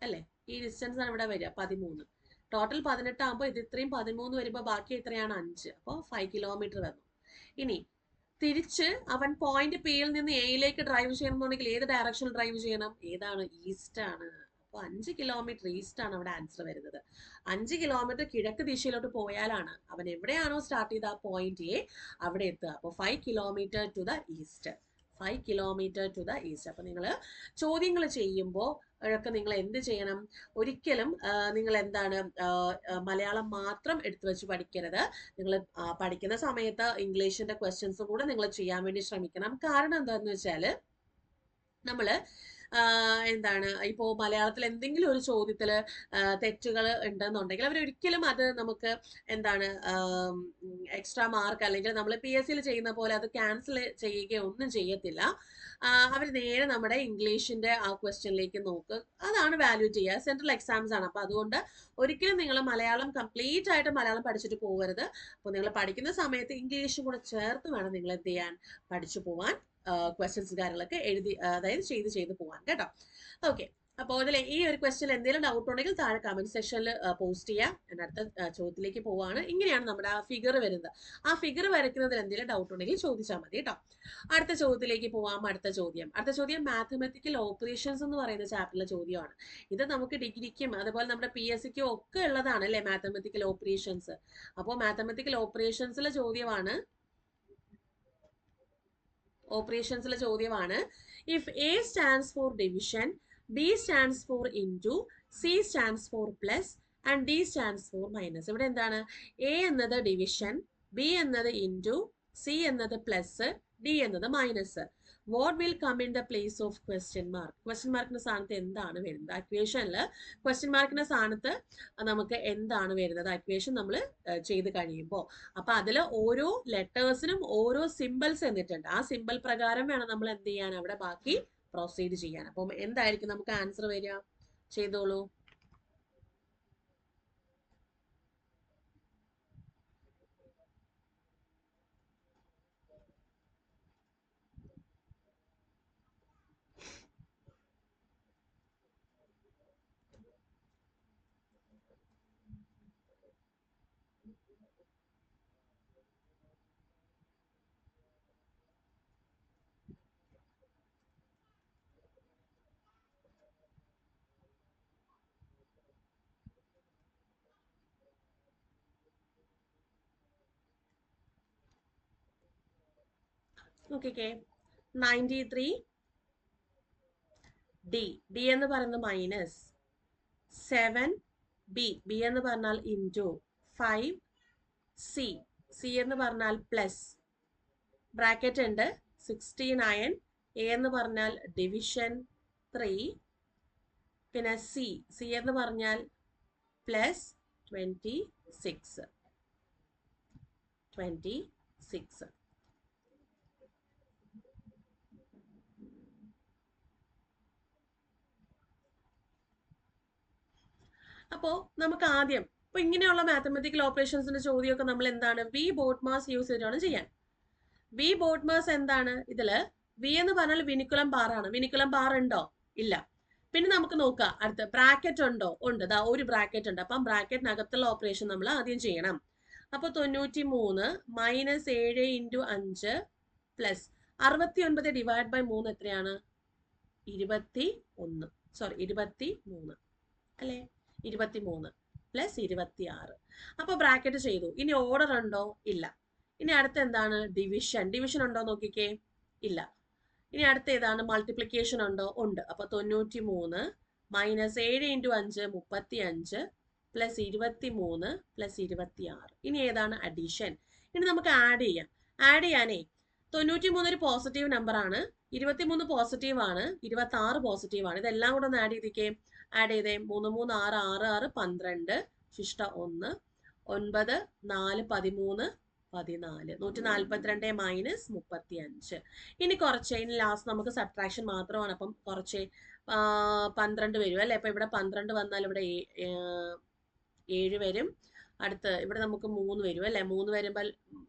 അല്ലെ. ഈ ഡിസ്റ്റൻസ് ആണ് ഇവിടെ വരിക 13. ടോട്ടൽ 18 ആകുമ്പോൾ ഇത് ഇത്രയും 13 വരുമ്പോൾ ബാക്കി എത്രയാണ്? 5. അപ്പോൾ 5 കിലോമീറ്റർ വന്നു. ഇനി തിരിച്ച് അവൻ പോയിന്റ് പിയിൽ നിന്ന് എയിലേക്ക് ഡ്രൈവ് ചെയ്യണമെന്നുണ്ടെങ്കിൽ ഏത് ഡയറക്ഷനിൽ ഡ്രൈവ് ചെയ്യണം? ഏതാണ്? ഈസ്റ്റ് ആണ്. അപ്പോൾ 5 കിലോമീറ്റർ ഈസ്റ്റ് ആണ് അവിടെ ആൻസർ വരുന്നത്. 5 കിലോമീറ്റർ കിഴക്ക് ദിശയിലോട്ട് പോയാലാണ് അവൻ എവിടെയാണോ സ്റ്റാർട്ട് ചെയ്ത പോയിന്റ് എ അവിടെ എത്തുക. അപ്പോൾ 5 kilometre to the east. 5 kilometer to the east. അപ്പോൾ നിങ്ങൾ ചോദ്യങ്ങൾ ചെയ്യുമ്പോൾ ഒക്കെ നിങ്ങൾ എന്ത് ചെയ്യണം? ഒരിക്കലും നിങ്ങൾ എന്താണ് മലയാളം മാത്രം എടുത്തു വെച്ച് പഠിക്കരുത്. നിങ്ങൾ പഠിക്കുന്ന സമയത്ത് ഇംഗ്ലീഷിന്റെ ക്വസ്റ്റ്യൻസും കൂടെ നിങ്ങൾ ചെയ്യാൻ വേണ്ടി ശ്രമിക്കണം. കാരണം എന്താണെന്ന് വെച്ചാൽ നമ്മൾ എന്താണ് ഇപ്പോൾ മലയാളത്തിൽ എന്തെങ്കിലും ഒരു ചോദ്യത്തിൽ തെറ്റുകൾ ഉണ്ടെന്നുണ്ടെങ്കിൽ അവരൊരിക്കലും അത് നമുക്ക് എന്താണ് എക്സ്ട്രാ മാർക്ക് അല്ലെങ്കിൽ നമ്മൾ PSCയിൽ ചെയ്യുന്ന പോലെ അത് ക്യാൻസൽ ചെയ്യുകയോ ഒന്നും ചെയ്യത്തില്ല. അവർ നേരെ നമ്മുടെ ഇംഗ്ലീഷിന്റെ ആ ക്വസ്റ്റ്യനിലേക്ക് നോക്ക്. അതാണ് വാല്യൂ ചെയ്യുക. സെൻട്രൽ എക്സാംസ് ആണ്. അപ്പോൾ അതുകൊണ്ട് ഒരിക്കലും നിങ്ങൾ മലയാളം കംപ്ലീറ്റ് ആയിട്ട് മലയാളം പഠിച്ചിട്ട് പോകരുത്. അപ്പോൾ നിങ്ങൾ പഠിക്കുന്ന സമയത്ത് ഇംഗ്ലീഷും കൂടെ ചേർത്ത് വേണം നിങ്ങൾ എന്ത് ചെയ്യാൻ, പഠിച്ചു പോവാൻ, ക്വസ്റ്റ്യൻസ് കാര്യങ്ങളൊക്കെ എഴുതി അതായത് ചെയ്ത് പോവാൻ കേട്ടോ. ഓക്കെ, അപ്പോൾ ഇതിൽ ഈ ഒരു ക്വസ്റ്റ്യൻ എന്തെങ്കിലും ഡൗട്ട് ഉണ്ടെങ്കിൽ താഴെ കമന്റ് സെക്ഷനിൽ പോസ്റ്റ് ചെയ്യാം. ഞാൻ അടുത്ത ചോദ്യത്തിലേക്ക് പോവാണ്. ഇങ്ങനെയാണ് നമ്മുടെ ആ ഫിഗർ വരുന്നത്. ആ ഫിഗർ വരയ്ക്കുന്നതിൽ എന്തെങ്കിലും ഡൗട്ട് ഉണ്ടെങ്കിൽ ചോദിച്ചാൽ മതി കേട്ടോ. അടുത്ത ചോദ്യത്തിലേക്ക് പോവാം. അടുത്ത ചോദ്യം മാത്തമാറ്റിക്കൽ ഓപ്പറേഷൻസ് എന്ന് പറയുന്ന ചാപ്റ്ററിലെ ചോദ്യമാണ്. ഇത് നമുക്ക് ഡിഗ്രിക്കും അതുപോലെ നമ്മുടെ PSCക്കും ഒക്കെ ഉള്ളതാണ് അല്ലേ, മാത്തമാറ്റിക്കൽ ഓപ്പറേഷൻസ്. അപ്പോൾ മാത്തമാറ്റിക്കൽ ഓപ്പറേഷൻസിലെ ചോദ്യമാണ്. If A stands for division, B stands for into, C stands for plus and D stands for minus. ഇവിടെ എന്താണ്? A എന്നത് ഡിവിഷൻ, B എന്നത് into, C എന്നത് പ്ലസ്, D എന്നത് minus. What will come in the place of question mark? Question മാർക്കിന്റെ സ്ഥാനത്ത് എന്താണ് വരുന്നത്? ഇക്വേഷനിൽ ക്വസ്റ്റ്യൻ മാർക്കിന്റെ സ്ഥാനത്ത് നമുക്ക് എന്താണ് വരുന്നത്? ഇക്വേഷൻ നമ്മൾ ചെയ്ത് കഴിയുമ്പോൾ അപ്പൊ അതിൽ ഓരോ ലെറ്റേഴ്സിനും ഓരോ സിമ്പിൾസ് എന്നിട്ടുണ്ട്. ആ സിമ്പിൾ പ്രകാരം വേണം നമ്മൾ എന്ത് ചെയ്യാൻ, അവിടെ ബാക്കി പ്രൊസീഡ് ചെയ്യാൻ. അപ്പം എന്തായിരിക്കും നമുക്ക് ആൻസർ വരിക? ചെയ്തോളൂ. നോക്കിക്കേ, 93 D എന്ന് പറയുന്നത് മൈനസ്, 7 B എന്ന് പറഞ്ഞാൽ ഇൻറ്റു, 5 C എന്ന് പറഞ്ഞാൽ പ്ലസ്, ബ്രാക്കറ്റ് ഉണ്ട്, 69 A എന്ന് പറഞ്ഞാൽ ഡിവിഷൻ 3, പിന്നെ C എന്ന് പറഞ്ഞാൽ പ്ലസ് 26. അപ്പോൾ നമുക്ക് ആദ്യം ഇപ്പൊ ഇങ്ങനെയുള്ള മാത്തമാറ്റിക്കൽ ഓപ്പറേഷൻസിന്റെ ചോദ്യമൊക്കെ നമ്മൾ എന്താണ് വി ബോട്ട്മാസ് യൂസ് ചെയ്തിട്ടാണ് ചെയ്യാൻ. വി ബോട്ട്മാസ് എന്താണ്? ഇതില് വി എന്ന് പറഞ്ഞാൽ വിനിക്കുലം ബാർ ആണ്. വിനിക്കുലം ബാർ ഉണ്ടോ? ഇല്ല. പിന്നെ നമുക്ക് നോക്കാം അടുത്ത് ബ്രാക്കറ്റ് ഉണ്ടോ? ഉണ്ട്. ദാ ഒരു ബ്രാക്കറ്റ് ഉണ്ട്. അപ്പം ബ്രാക്കറ്റിനകത്തുള്ള ഓപ്പറേഷൻ നമ്മൾ ആദ്യം ചെയ്യണം. അപ്പൊ 93 minus 7 into 5 plus 69 divide by 3 എത്രയാണ്? 23 അല്ലേ? 23 പ്ലസ് 26. അപ്പൊ ബ്രാക്കറ്റ് ചെയ്തു. ഇനി ഓർഡർ ഉണ്ടോ? ഇല്ല. ഇനി അടുത്ത എന്താണ്? ഡിവിഷൻ ഉണ്ടോ നോക്കിക്കേ? ഇല്ല. ഇനി അടുത്ത ഏതാണ്? മൾട്ടിപ്ലിക്കേഷൻ ഉണ്ടോ? ഉണ്ട്. അപ്പൊ 93 മൈനസ് 7 ഇൻറ്റു 5 35 പ്ലസ് 23 പ്ലസ് 26. ഇനി ഏതാണ്? അഡീഷൻ. ഇനി നമുക്ക് ആഡ് ചെയ്യാനേ 93 ഒരു പോസിറ്റീവ് നമ്പർ ആണ്, 23 പോസിറ്റീവ് ആണ്, 26 പോസിറ്റീവ് ആണ്. ഇതെല്ലാം കൂടെ ഒന്ന് ആഡ് ചെയ്തേ. 3 3 6 6 6 12 ശിഷ്ട 1 9 4 13 14 142 മൈനസ് 35. ഇനി കുറച്ച്, ഇനി ലാസ്റ്റ് നമുക്ക് സബ്ട്രാക്ഷൻ മാത്രമാണ്. അപ്പം കുറച്ച് 12 വരും അല്ലെ? അപ്പൊ ഇവിടെ 12 വന്നാൽ ഇവിടെ 7 വരും. അടുത്ത് ഇവിടെ നമുക്ക് 3 വരും അല്ലെ? 3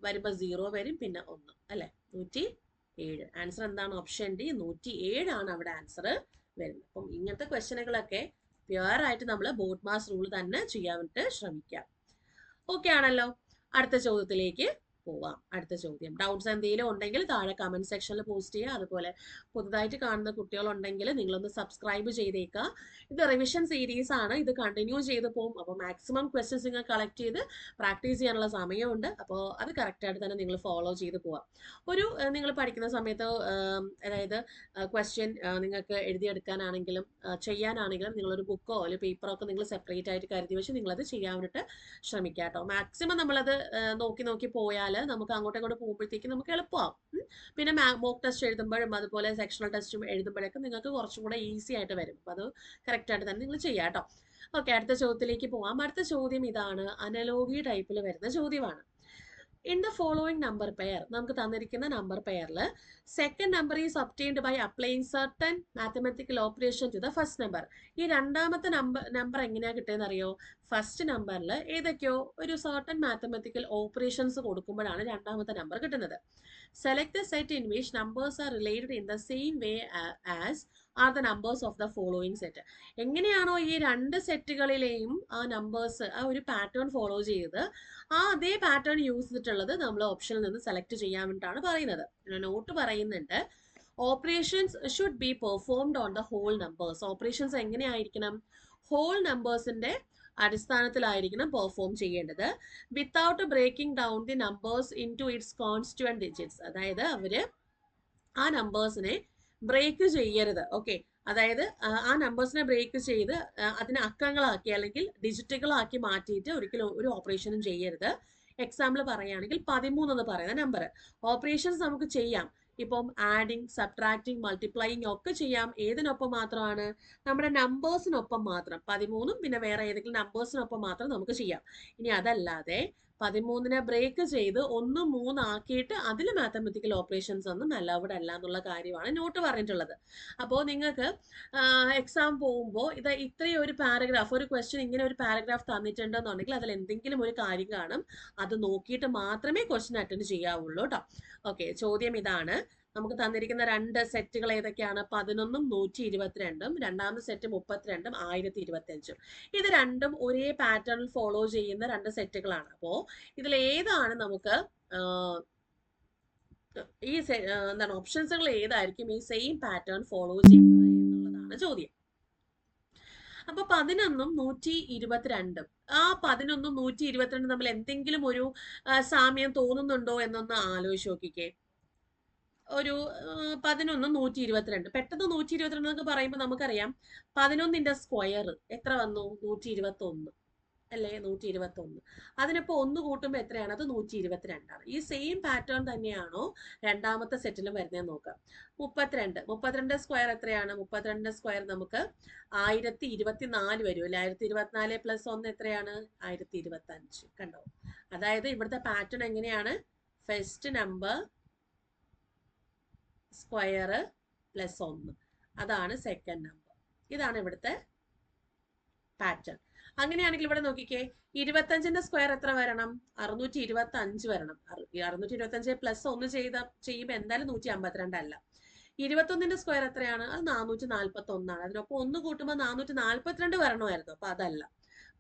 വരുമ്പോൾ 0 വരും, പിന്നെ 1 അല്ലെ? 107. ആൻസർ എന്താണ്? ഓപ്ഷൻ ഡി 107 ആണ് അവിടെ ആൻസർ വരുന്നത്. അപ്പം ഇങ്ങനത്തെ ക്വസ്റ്റ്യനുകളൊക്കെ പ്യുവർ ആയിട്ട് നമ്മൾ ബോട്ട്മാസ് റൂൾ തന്നെ ചെയ്യാൻ വേണ്ടിട്ട് ശ്രമിക്കാം. ഓക്കെ ആണല്ലോ? അടുത്ത ചോദ്യത്തിലേക്ക് പോവാം. അടുത്ത ചോദ്യം. ഡൗട്ട്സ് എന്തെങ്കിലും ഉണ്ടെങ്കിൽ താഴെ കമന്റ് സെക്ഷനിൽ പോസ്റ്റ് ചെയ്യുക. അതുപോലെ പുതുതായിട്ട് കാണുന്ന കുട്ടികളുണ്ടെങ്കിൽ നിങ്ങളൊന്ന് സബ്സ്ക്രൈബ് ചെയ്തേക്കുക. ഇത് റിവിഷൻ സീരീസ് ആണ്, ഇത് കണ്ടിന്യൂ ചെയ്ത് പോകും. അപ്പോൾ മാക്സിമം ക്വസ്റ്റ്യൻസ് നിങ്ങൾ കളക്ട് ചെയ്ത് പ്രാക്ടീസ് ചെയ്യാനുള്ള സമയമുണ്ട്. അപ്പോൾ അത് കറക്റ്റായിട്ട് തന്നെ നിങ്ങൾ ഫോളോ ചെയ്ത് പോവാം. ഒരു നിങ്ങൾ പഠിക്കുന്ന സമയത്ത് അതായത് ക്വസ്റ്റ്യൻ നിങ്ങൾക്ക് എഴുതിയെടുക്കാനാണെങ്കിലും ചെയ്യാനാണെങ്കിലും നിങ്ങളൊരു ബുക്കോ അല്ലെങ്കിൽ പേപ്പറോ ഒക്കെ നിങ്ങൾ സെപ്പറേറ്റ് ആയിട്ട് കരുതി വെച്ച് നിങ്ങളത് ചെയ്യാൻ വേണ്ടിയിട്ട് ശ്രമിക്കുക കേട്ടോ. മാക്സിമം നമ്മളത് നോക്കി നോക്കി പോയാൽ നമുക്ക് അങ്ങോട്ടും ഇങ്ങോട്ട് പോകുമ്പോഴത്തേക്കും നമുക്ക് എളുപ്പമാവും. പിന്നെ മോക്ക് ടെസ്റ്റ് എഴുതുമ്പോഴും അതുപോലെ സെക്ഷണൽ ടെസ്റ്റും എഴുതുമ്പോഴൊക്കെ നിങ്ങൾക്ക് കുറച്ചും കൂടെ ഈസി ആയിട്ട് വരും. അപ്പോൾ അത് കറക്റ്റായിട്ട് തന്നെ നിങ്ങൾ ചെയ്യാം കേട്ടോ. ഓക്കെ, അടുത്ത ചോദ്യത്തിലേക്ക് പോവാം. അടുത്ത ചോദ്യം ഇതാണ്, അനലോഗി ടൈപ്പിൽ വരുന്ന ചോദ്യമാണ്. In the following number pair, നമുക്ക് തന്നിരിക്കുന്ന നമ്പർ പെയറിൽ second number is obtained by applying certain mathematical operation to the first number. ഈ രണ്ടാമത്തെ നമ്പർ എങ്ങനെയാണ് കിട്ടുന്നതെന്ന് അറിയോ? ഫസ്റ്റ് നമ്പറിൽ ഏതൊക്കെയോ ഒരു സർട്ടൻ മാത്തമാറ്റിക്കൽ ഓപ്പറേഷൻസ് കൊടുക്കുമ്പോഴാണ് രണ്ടാമത്തെ നമ്പർ കിട്ടുന്നത്. Select the set in which numbers are related in the same way as are the numbers of the following set. എങ്ങനെയാണോ ഈ രണ്ട് സെറ്റുകളിലെയും ആ നമ്പേഴ്സ് ആ ഒരു പാറ്റേൺ ഫോളോ ചെയ്ത് ആ അതേ പാറ്റേൺ യൂസ് ചെയ്തിട്ടുള്ളത് നമ്മൾ ഓപ്ഷനിൽ നിന്ന് സെലക്ട് ചെയ്യാൻ വേണ്ടിയിട്ടാണ് പറയുന്നത്. നോട്ട് പറയുന്നുണ്ട്, operations should be performed on the whole numbers. Operations എങ്ങനെയായിരിക്കണം? ഹോൾ നമ്പേഴ്സിന്റെ അടിസ്ഥാനത്തിലായിരിക്കണം പെർഫോം ചെയ്യേണ്ടത്. Without breaking down the numbers into its constituent digits. അതായത് അവര് ആ നമ്പേഴ്സിനെ ബ്രേക്ക് ചെയ്യരുത്. ഓക്കെ, അതായത് ആ നമ്പേഴ്സിനെ ബ്രേക്ക് ചെയ്ത് അതിനെ അക്കങ്ങളാക്കി അല്ലെങ്കിൽ ഡിജിറ്റുകളാക്കി മാറ്റിയിട്ട് ഒരിക്കലും ഒരു ഓപ്പറേഷനും ചെയ്യരുത്. എക്സാമ്പിൾ പറയുകയാണെങ്കിൽ 13 എന്ന് പറയുന്ന നമ്പർ ഓപ്പറേഷൻസ് നമുക്ക് ചെയ്യാം. ഇപ്പം ആഡിങ്, സബ്ട്രാക്റ്റിംഗ്, മൾട്ടിപ്ലൈയിങ് ഒക്കെ ചെയ്യാം. ഏതിനൊപ്പം മാത്രമാണ്? നമ്മുടെ നമ്പേഴ്സിനൊപ്പം മാത്രം. 13 പിന്നെ വേറെ ഏതെങ്കിലും നമ്പേഴ്സിനൊപ്പം മാത്രം നമുക്ക് ചെയ്യാം. ഇനി അതല്ലാതെ 13നെ ബ്രേക്ക് ചെയ്ത് 1, 3 ആക്കിയിട്ട് അതിൽ മാത്തമാറ്റിക്കൽ ഓപ്പറേഷൻസ് ഒന്നും അലൗഡ് അല്ല എന്നുള്ള കാര്യമാണ് നോട്ട് പറഞ്ഞിട്ടുള്ളത്. അപ്പോൾ നിങ്ങൾക്ക് എക്സാം പോകുമ്പോൾ ഇത് ഇത്രയും ഒരു പാരഗ്രാഫ്, ഒരു ക്വസ്റ്റ്യൻ ഇങ്ങനെ ഒരു പാരഗ്രാഫ് തന്നിട്ടുണ്ടെന്നുണ്ടെങ്കിൽ അതിൽ എന്തെങ്കിലും ഒരു കാര്യം കാണും. അത് നോക്കിയിട്ട് മാത്രമേ ക്വസ്റ്റ്യൻ അറ്റൻഡ് ചെയ്യാവുള്ളൂ കേട്ടോ. ഓക്കെ, ചോദ്യം ഇതാണ്. നമുക്ക് തന്നിരിക്കുന്ന രണ്ട് സെറ്റുകൾ ഏതൊക്കെയാണ്? 11ഉം 122ഉം. രണ്ടാമത്തെ സെറ്റ് 32ഉം 1025ഉം. ഇത് രണ്ടും ഒരേ പാറ്റേണിൽ ഫോളോ ചെയ്യുന്ന രണ്ട് സെറ്റുകളാണ്. അപ്പോൾ ഇതിൽ ഏതാണ് നമുക്ക് ഈ എന്താണ് ഓപ്ഷൻസുകൾ ഏതായിരിക്കും ഈ സെയിം പാറ്റേൺ ഫോളോ ചെയ്യുന്നത് എന്നുള്ളതാണ് ചോദ്യം. അപ്പൊ 11ഉം 122ഉം, ആ 11ഉം 122ഉം തമ്മിൽ എന്തെങ്കിലും ഒരു സാമ്യം തോന്നുന്നുണ്ടോ എന്നൊന്ന് ആലോചിച്ച് നോക്കിക്കേ. ഒരു 11ഉം 122. പെട്ടെന്ന് 122 എന്നൊക്കെ പറയുമ്പോൾ നമുക്കറിയാം 11ന്റെ സ്ക്വയർ എത്ര വന്നു? 121 അല്ലേ? 121. അതിനിപ്പോ 1 കൂട്ടുമ്പോൾ എത്രയാണ്? അത് 122ആണ്. ഈ സെയിം പാറ്റേൺ തന്നെയാണോ രണ്ടാമത്തെ സെറ്റിലും വരുന്നതെന്ന് നോക്കാം. 32 സ്ക്വയർ എത്രയാണ്? 32 സ്ക്വയർ നമുക്ക് 1024 വരും അല്ലെ? 1024 പ്ലസ് 1 എത്രയാണ്? 1025. കണ്ടോ? അതായത് ഇവിടുത്തെ പാറ്റേൺ എങ്ങനെയാണ്? ഫസ്റ്റ് നമ്പർ സ്ക്വയർ പ്ലസ് 1, അതാണ് സെക്കൻഡ് നമ്പർ. ഇതാണ് ഇവിടുത്തെ പാറ്റേൺ. അങ്ങനെയാണെങ്കിൽ ഇവിടെ നോക്കിക്കേ, 25ന്റെ സ്ക്വയർ എത്ര വരണം? 625 വരണം. 625 പ്ലസ് 1 ചെയ്യുമ്പോൾ എന്തായാലും 152 അല്ല. 21ന്റെ സ്ക്വയർ എത്രയാണ്? അത് 441 ആണ്. അതിനൊപ്പം 1 കൂട്ടുമ്പോൾ 442 വരണമായിരുന്നു. അപ്പൊ അതല്ല.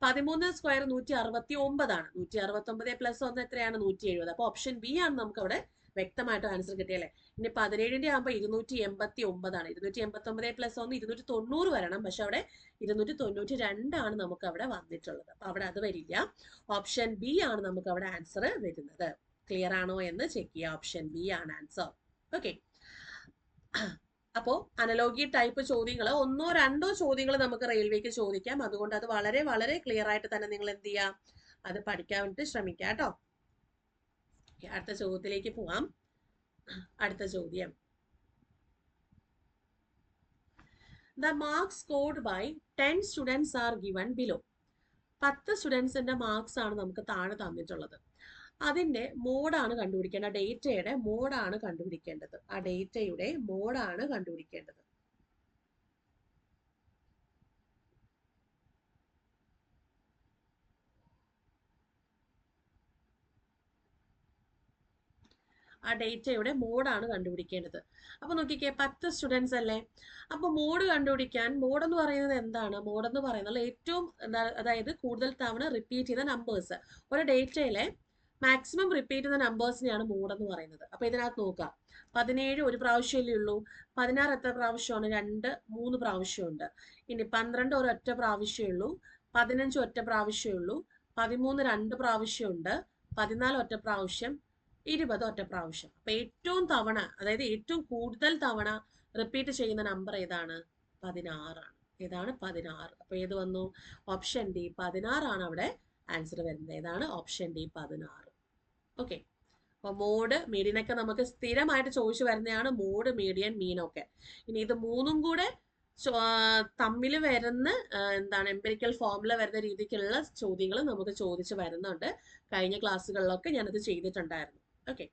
13 സ്ക്വയർ 169 ആണ്. 169 പ്ലസ് 1 എത്രയാണ്? 170. അപ്പൊ ഓപ്ഷൻ ബി ആണ് നമുക്ക് അവിടെ വ്യക്തമായിട്ട് ആൻസർ കിട്ടിയല്ലേ. ഇനി 17ന്റെ ആകുമ്പോൾ 289 ആണ്. 289 പ്ലസ് 1 290 വരണം. പക്ഷെ അവിടെ 292 ആണ് നമുക്ക് അവിടെ വന്നിട്ടുള്ളത്. അപ്പൊ അവിടെ അത് വരില്ല. ഓപ്ഷൻ ബി ആണ് നമുക്ക് അവിടെ ആൻസർ വരുന്നത്. ക്ലിയർ ആണോ എന്ന് ചെക്ക് ചെയ്യുക. ഓപ്ഷൻ ബി ആണ് ആൻസർ. ഓക്കെ, അപ്പോൾ അനലോഗി ടൈപ്പ് ചോദ്യങ്ങൾ 1 or 2 ചോദ്യങ്ങൾ നമുക്ക് റെയിൽവേക്ക് ചോദിക്കാം. അതുകൊണ്ട് അത് വളരെ വളരെ ക്ലിയർ ആയിട്ട് തന്നെ നിങ്ങൾ എന്ത് ചെയ്യാം? അത് പഠിക്കാൻ വേണ്ടിട്ട് ശ്രമിക്കുക കേട്ടോ. അടുത്ത ചോദ്യത്തിലേക്ക് പോവാം. അടുത്ത ചോദ്യം, the marks scored by 10 students are given below. 10 സ്റ്റുഡൻസിന്റെ marks ആണ് നമുക്ക് താഴെ തന്നിട്ടുള്ളത്. അതിന്റെ മോഡാണ് കണ്ടുപിടിക്കേണ്ടത്. ഡേറ്റയുടെ മോഡാണ് കണ്ടുപിടിക്കേണ്ടത്. ആ ഡേറ്റയുടെ മോഡാണ് കണ്ടുപിടിക്കേണ്ടത്. ആ ഡേറ്റയുടെ മോഡാണ് കണ്ടുപിടിക്കേണ്ടത്. അപ്പൊ നോക്കിക്കേ, 10 സ്റ്റുഡൻസ് അല്ലേ? അപ്പൊ മോഡ് കണ്ടുപിടിക്കാൻ, മോഡ് എന്ന് പറയുന്നത് എന്താണ്? മോഡ് എന്ന് പറയുന്നത് ഏറ്റവും അതായത് കൂടുതൽ തവണ റിപ്പീറ്റ് ചെയ്ത നമ്പേഴ്സ്. ഒരു ഡേറ്റയിലെ മാക്സിമം റിപ്പീറ്റ് ചെയ്യുന്ന നമ്പേഴ്സിനെയാണ് മോഡ് എന്ന് പറയുന്നത്. അപ്പൊ ഇതിനകത്ത് നോക്കാം, 17 ഒരു പ്രാവശ്യമല്ലേ ഉള്ളൂ, 16 എത്ര പ്രാവശ്യമാണ്, 2 3 പ്രാവശ്യമുണ്ട്. ഇനി 12 ഒരൊറ്റ പ്രാവശ്യമേ ഉള്ളൂ, 15 ഒറ്റ പ്രാവശ്യമേ ഉള്ളൂ, 13 2 പ്രാവശ്യമുണ്ട്, 14 ഒറ്റ പ്രാവശ്യം, 20 ഒറ്റ പ്രാവശ്യം. അപ്പൊ ഏറ്റവും തവണ, അതായത് ഏറ്റവും കൂടുതൽ തവണ റിപ്പീറ്റ് ചെയ്യുന്ന നമ്പർ ഏതാണ്? 16 ആണ്. ഏതാണ്? 16. അപ്പൊ ഏത് വന്നു? ഓപ്ഷൻ ഡി 16 ആണ് അവിടെ ആൻസർ വരുന്നത്. ഏതാണ്? Option D 16. ഓക്കെ. അപ്പൊ മോഡ് മീഡിയനൊക്കെ നമുക്ക് സ്ഥിരമായിട്ട് ചോദിച്ചു വരുന്നതാണ്, മോഡ് മീഡിയൻ മീൻ ഒക്കെ. ഇനി ഇത് മൂന്നും കൂടെ തമ്മിൽ വരുന്ന എന്താണ് എംപിരിക്കൽ ഫോർമുല വരുന്ന രീതിക്കുള്ള ചോദ്യങ്ങൾ നമുക്ക് ചോദിച്ചു വരുന്നുണ്ട്. കഴിഞ്ഞ ക്ലാസ്സുകളിലൊക്കെ ഞാനത് ചെയ്തിട്ടുണ്ടായിരുന്നു. ഓക്കെ,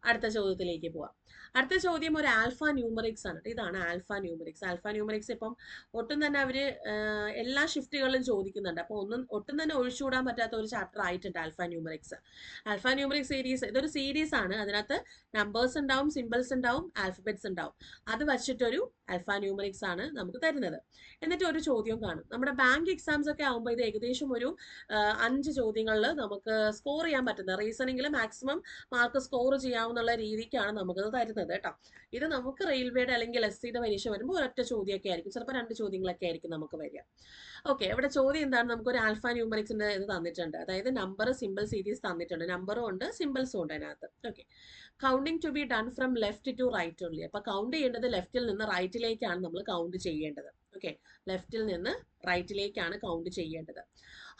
അടുത്ത ചോദ്യത്തിലേക്ക് പോവാം. അടുത്ത ചോദ്യം ഒരു ആൽഫ ന്യൂമറിക്സ് ആണ്. ഇതാണ് ആൽഫ ന്യൂമറിക്സ്. ആൽഫ ന്യൂമറിക്സ് ഇപ്പം ഒട്ടും തന്നെ അവര് എല്ലാ ഷിഫ്റ്റുകളിലും ചോദിക്കുന്നുണ്ട്. അപ്പൊ ഒട്ടും തന്നെ ഒഴിച്ചുകൂടാൻ പറ്റാത്ത ഒരു ചാപ്റ്റർ ആയിട്ടുണ്ട് alpha numerics. Alpha numerics series ഇതൊരു സീരീസ് ആണ്. അതിനകത്ത് നമ്പേഴ്സ് ഉണ്ടാവും, സിമ്പിൾസ് ഉണ്ടാവും, ആൽഫബറ്റ്സ് ഉണ്ടാവും. അത് വച്ചിട്ടൊരു ആൽഫ ന്യൂമറിക്സ് ആണ് നമുക്ക് തരുന്നത്. എന്നിട്ട് ഒരു ചോദ്യം കാണും. നമ്മുടെ ബാങ്ക് എക്സാംസ് ഒക്കെ ആകുമ്പോൾ ഇത് ഏകദേശം ഒരു 5 ചോദ്യങ്ങളിൽ നമുക്ക് സ്കോർ ചെയ്യാൻ പറ്റുന്നത്, റീസണിങ്ങിൽ മാക്സിമം മാർക്ക് സ്കോർ ചെയ്യാവുന്ന രീതിക്കാണ് നമുക്കത് തരുന്നത് കേട്ടോ. ഇത് നമുക്ക് റെയിൽവേയുടെ അല്ലെങ്കിൽ SCയുടെ പരീക്ഷ വരുമ്പോൾ ഒരൊറ്റ ചോദ്യമൊക്കെ ആയിരിക്കും, ചിലപ്പോൾ 2 ചോദ്യങ്ങളൊക്കെ ആയിരിക്കും നമുക്ക് വരിക. ഓക്കെ, ഇവിടെ ചോദ്യം എന്താണ്? നമുക്കൊരു ആൽഫ ന്യൂമറിക്സിന്റെ ഇത് തന്നിട്ടുണ്ട്, അതായത് നമ്പർ സിമ്പിൾ സീരീസ് തന്നിട്ടുണ്ട്, നമ്പറും ഉണ്ട് സിമ്പിൾസും ഉണ്ട് അതിനകത്ത്. Okay, counting to be done from left to right only. അപ്പൊ കൗണ്ട് ചെയ്യേണ്ടത് ലെഫ്റ്റിൽ നിന്ന് റൈറ്റിലേക്കാണ് നമ്മൾ കൗണ്ട് ചെയ്യേണ്ടത്. ഓക്കെ, ലെഫ്റ്റിൽ നിന്ന് റൈറ്റിലേക്കാണ് കൗണ്ട് ചെയ്യേണ്ടത്.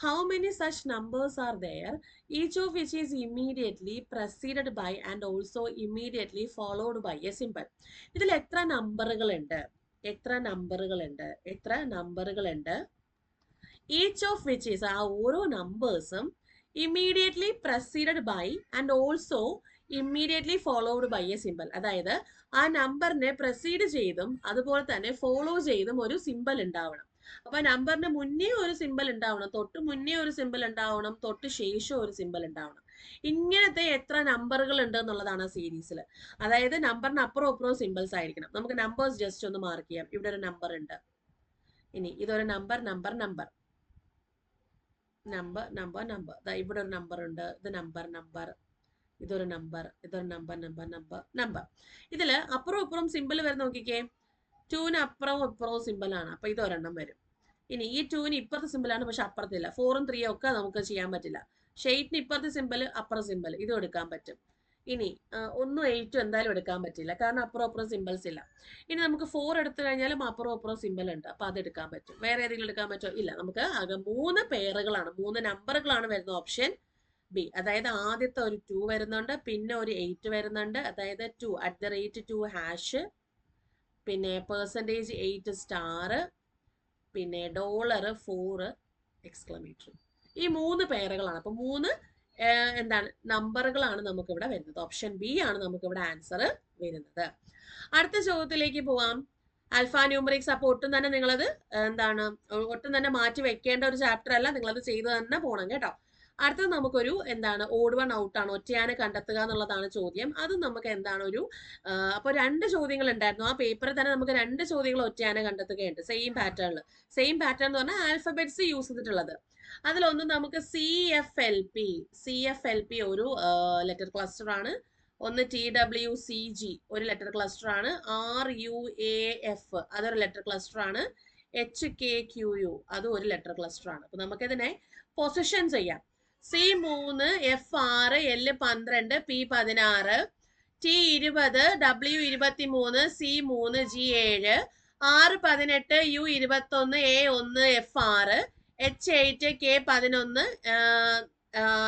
How many such numbers are there, each of which is immediately preceded by and also immediately followed by a symbol? ഇതിൽ എത്ര നമ്പറുകളുണ്ട്? എത്ര നമ്പറുകളുണ്ട്? എത്ര നമ്പറുകളുണ്ട്? Each of which is, ആ ഓരോ നമ്പേഴ്സും immediately preceded by and also immediately followed by a symbol. അതായത് ആ നമ്പറിനെ പ്രസീഡ് ചെയ്തും അതുപോലെ തന്നെ ഫോളോ ചെയ്തും ഒരു സിമ്പൽ ഉണ്ടാവണം. അപ്പൊ നമ്പറിന് മുന്നേ ഒരു സിമ്പൽ ഉണ്ടാവണം, തൊട്ട് മുന്നേ ഒരു സിമ്പൽ ഉണ്ടാവണം, തൊട്ട് ശേഷം ഒരു സിമ്പൽ ഉണ്ടാവണം. ഇങ്ങനത്തെ എത്ര നമ്പറുകൾ ഉണ്ട് എന്നുള്ളതാണ് ആ സീരീസിൽ. അതായത് നമ്പറിന് അപ്പുറം അപ്പുറം സിമ്പിൾസ് ആയിരിക്കണം. നമുക്ക് നമ്പേഴ്സ് ജസ്റ്റ് ഒന്ന് മാർക്ക് ചെയ്യാം. ഇവിടെ ഒരു നമ്പർ ഉണ്ട്, ഇനി ഇതൊരു number number number number number number ഇവിടെ ഒരു നമ്പർ ഉണ്ട്, ഇത് നമ്പർ നമ്പർ, ഇതൊരു നമ്പർ, ഇതൊരു നമ്പർ നമ്പർ നമ്പർ നമ്പർ. ഇതില് അപ്പുറം ഇപ്പുറം സിമ്പിൾ വരുന്ന നോക്കിക്കേ, 2ന് അപ്പുറവും ഇപ്പുറവും സിമ്പിൾ ആണ്, അപ്പൊ ഇത് ഒരെണ്ണം വരും. ഇനി ഈ 2ന് ഇപ്പുറത്തെ സിമ്പിൾ ആണ്, പക്ഷെ അപ്പുറത്തില്ല. 4ഉം 3ഉം ഒക്കെ നമുക്ക് ചെയ്യാൻ പറ്റില്ല. പക്ഷെ 8ന് ഇപ്പുറത്തെ സിമ്പിൾ അപ്പുറം സിമ്പിൾ, ഇതും എടുക്കാൻ പറ്റും. ഇനി 1ഉം 8ഉം എന്തായാലും എടുക്കാൻ പറ്റില്ല, കാരണം അപ്പുറം അപ്പുറം സിമ്പിൾസ് ഇല്ല. ഇനി നമുക്ക് 4 എടുത്തു കഴിഞ്ഞാലും അപ്പുറം അപ്പുറം സിമ്പിൾ ഉണ്ട്, അപ്പൊ അത് എടുക്കാൻ പറ്റും. വേറെ ഏതെങ്കിലും എടുക്കാൻ പറ്റുമോ? ഇല്ല. നമുക്ക് ആകെ 3 പേറുകളാണ്, 3 നമ്പറുകളാണ് വരുന്നത്. Option B. അതായത് ആദ്യത്തെ ഒരു 2 വരുന്നുണ്ട്, പിന്നെ ഒരു 8 വരുന്നുണ്ട്, അതായത് 2@2#, പിന്നെ %8 സ്റ്റാർ, പിന്നെ $4 എക്സ്ക്ലമേറ്ററി. ഈ 3 പേരുകളാണ്. അപ്പൊ 3 എന്താണ് നമ്പറുകളാണ് നമുക്ക് ഇവിടെ വരുന്നത്. ഓപ്ഷൻ ബി ആണ് നമുക്ക് ഇവിടെ ആൻസർ വരുന്നത്. അടുത്ത ചോദ്യത്തിലേക്ക് പോവാം. Alpha numerics. അപ്പൊ ഒട്ടും തന്നെ നിങ്ങളത് എന്താണ് ഒട്ടും തന്നെ മാറ്റി വെക്കേണ്ട ഒരു ചാപ്റ്റർ അല്ല, നിങ്ങളത് ചെയ്ത് തന്നെ പോകണം കേട്ടോ. അടുത്തത് നമുക്കൊരു എന്താണ് ഓഡ് വൺ ഔട്ട് ആണ്, ഒറ്റയാനെ കണ്ടെത്തുക എന്നുള്ളതാണ് ചോദ്യം. അത് നമുക്ക് എന്താണ് ഒരു അപ്പോൾ 2 ചോദ്യങ്ങൾ ഉണ്ടായിരുന്നു ആ പേപ്പറിൽ തന്നെ. നമുക്ക് 2 ചോദ്യങ്ങൾ ഒറ്റയാനെ കണ്ടെത്തുകയുണ്ട്, സെയിം പാറ്റേണിൽ. സെയിം പാറ്റേൺ എന്ന് പറഞ്ഞാൽ ആൽഫബറ്റ്സ് യൂസ് ചെയ്തിട്ടുള്ളത്. അതിലൊന്ന് നമുക്ക് CFLP ഒരു ലെറ്റർ ക്ലസ്റ്റർ ആണ്. ഒന്ന് TWCG ഒരു ലെറ്റർ ക്ലസ്റ്റർ ആണ്. RUAF അതൊരു ലെറ്റർ ക്ലസ്റ്റർ ആണ്. HKQU അതും ഒരു ലെറ്റർ ക്ലസ്റ്റർ ആണ്. അപ്പൊ നമുക്കിതിനെ പൊസിഷൻ ചെയ്യാം. C3, F6, L12, P16, T20, W23, C3, G7, R18, U21, A1, F6, H8, K11,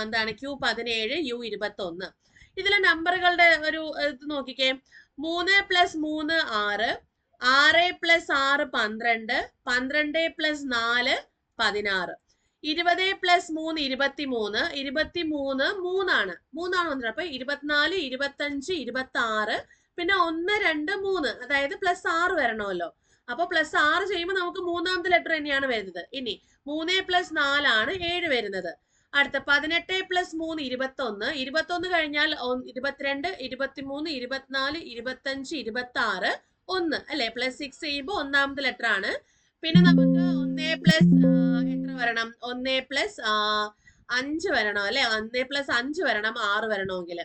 എന്താണ് Q17, U21. ഇതിലെ നമ്പറുകളുടെ ഒരു ഇത് നോക്കിക്കേ. 3 + 3 6, 6 + 6 12, 12 + 4 16, 20 + 3 23, 23 3 വന്നിട്ടുണ്ട്. അപ്പൊ 24, 25, 26, പിന്നെ 1 2 3, അതായത് +6 വരണമല്ലോ. അപ്പൊ +6 ചെയ്യുമ്പോൾ നമുക്ക് മൂന്നാമത്തെ ലെറ്റർ തന്നെയാണ് വരുന്നത്. ഇനി 3 + 4 ആണ് 7 വരുന്നത്. അടുത്ത 18 + 3 21, 21 കഴിഞ്ഞാൽ 22, 23, 24, 25, 26 1 അല്ലെ, +6 ചെയ്യുമ്പോൾ ഒന്നാമത്തെ ലെറ്റർ ആണ്. പിന്നെ നമുക്ക് 1 + എത്ര വരണം? 1 + 5 വരണം അല്ലെ, 1 + 5 വരണം 6 വരണമെങ്കിൽ.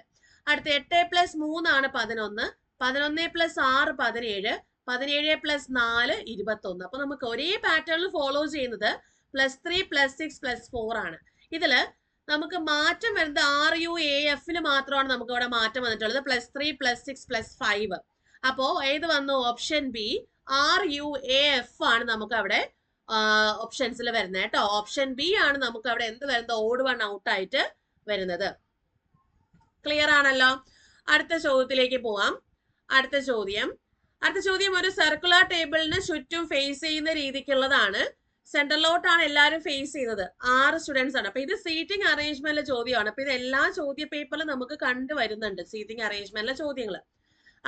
അടുത്ത 8 + 3 ആണ് 11, 11 + 6 17, 17 + 4 21. അപ്പൊ നമുക്ക് ഒരേ പാറ്റേണിൽ ഫോളോ ചെയ്യുന്നത് +3 +6 +4 ആണ്. ഇതില് നമുക്ക് മാറ്റം വരുന്നത് RUAF മാത്രമാണ് നമുക്ക് അവിടെ മാറ്റം വന്നിട്ടുള്ളത്, +3 +6 +5. അപ്പോ ഏത് വന്നു? ഓപ്ഷൻ ബി RUAF ആണ് നമുക്ക് അവിടെ ഓപ്ഷൻസിൽ വരുന്നത് കേട്ടോ. ഓപ്ഷൻ ബി ആണ് നമുക്ക് അവിടെ എന്ത് വരുന്നത്? ഓഡ് വൺ ഔട്ട് ആയിട്ട് വരുന്നത്. ക്ലിയർ ആണല്ലോ. അടുത്ത ചോദ്യത്തിലേക്ക് പോവാം. അടുത്ത ചോദ്യം ഒരു സർക്കുലർ ടേബിളിന് ചുറ്റും ഫേസ് ചെയ്യുന്ന രീതിക്കുള്ളതാണ്. സെന്ററിലോട്ടാണ് എല്ലാവരും ഫേസ് ചെയ്യുന്നത്. 6 സ്റ്റുഡൻസ് ആണ്. അപ്പൊ ഇത് സീറ്റിംഗ് അറേഞ്ച്മെന്റിലെ ചോദ്യമാണ്. അപ്പൊ ഇത് എല്ലാ ചോദ്യ പേപ്പറിലും നമുക്ക് കണ്ടുവരുന്നുണ്ട് സീറ്റിംഗ് അറേഞ്ച്മെന്റിലെ ചോദ്യങ്ങൾ.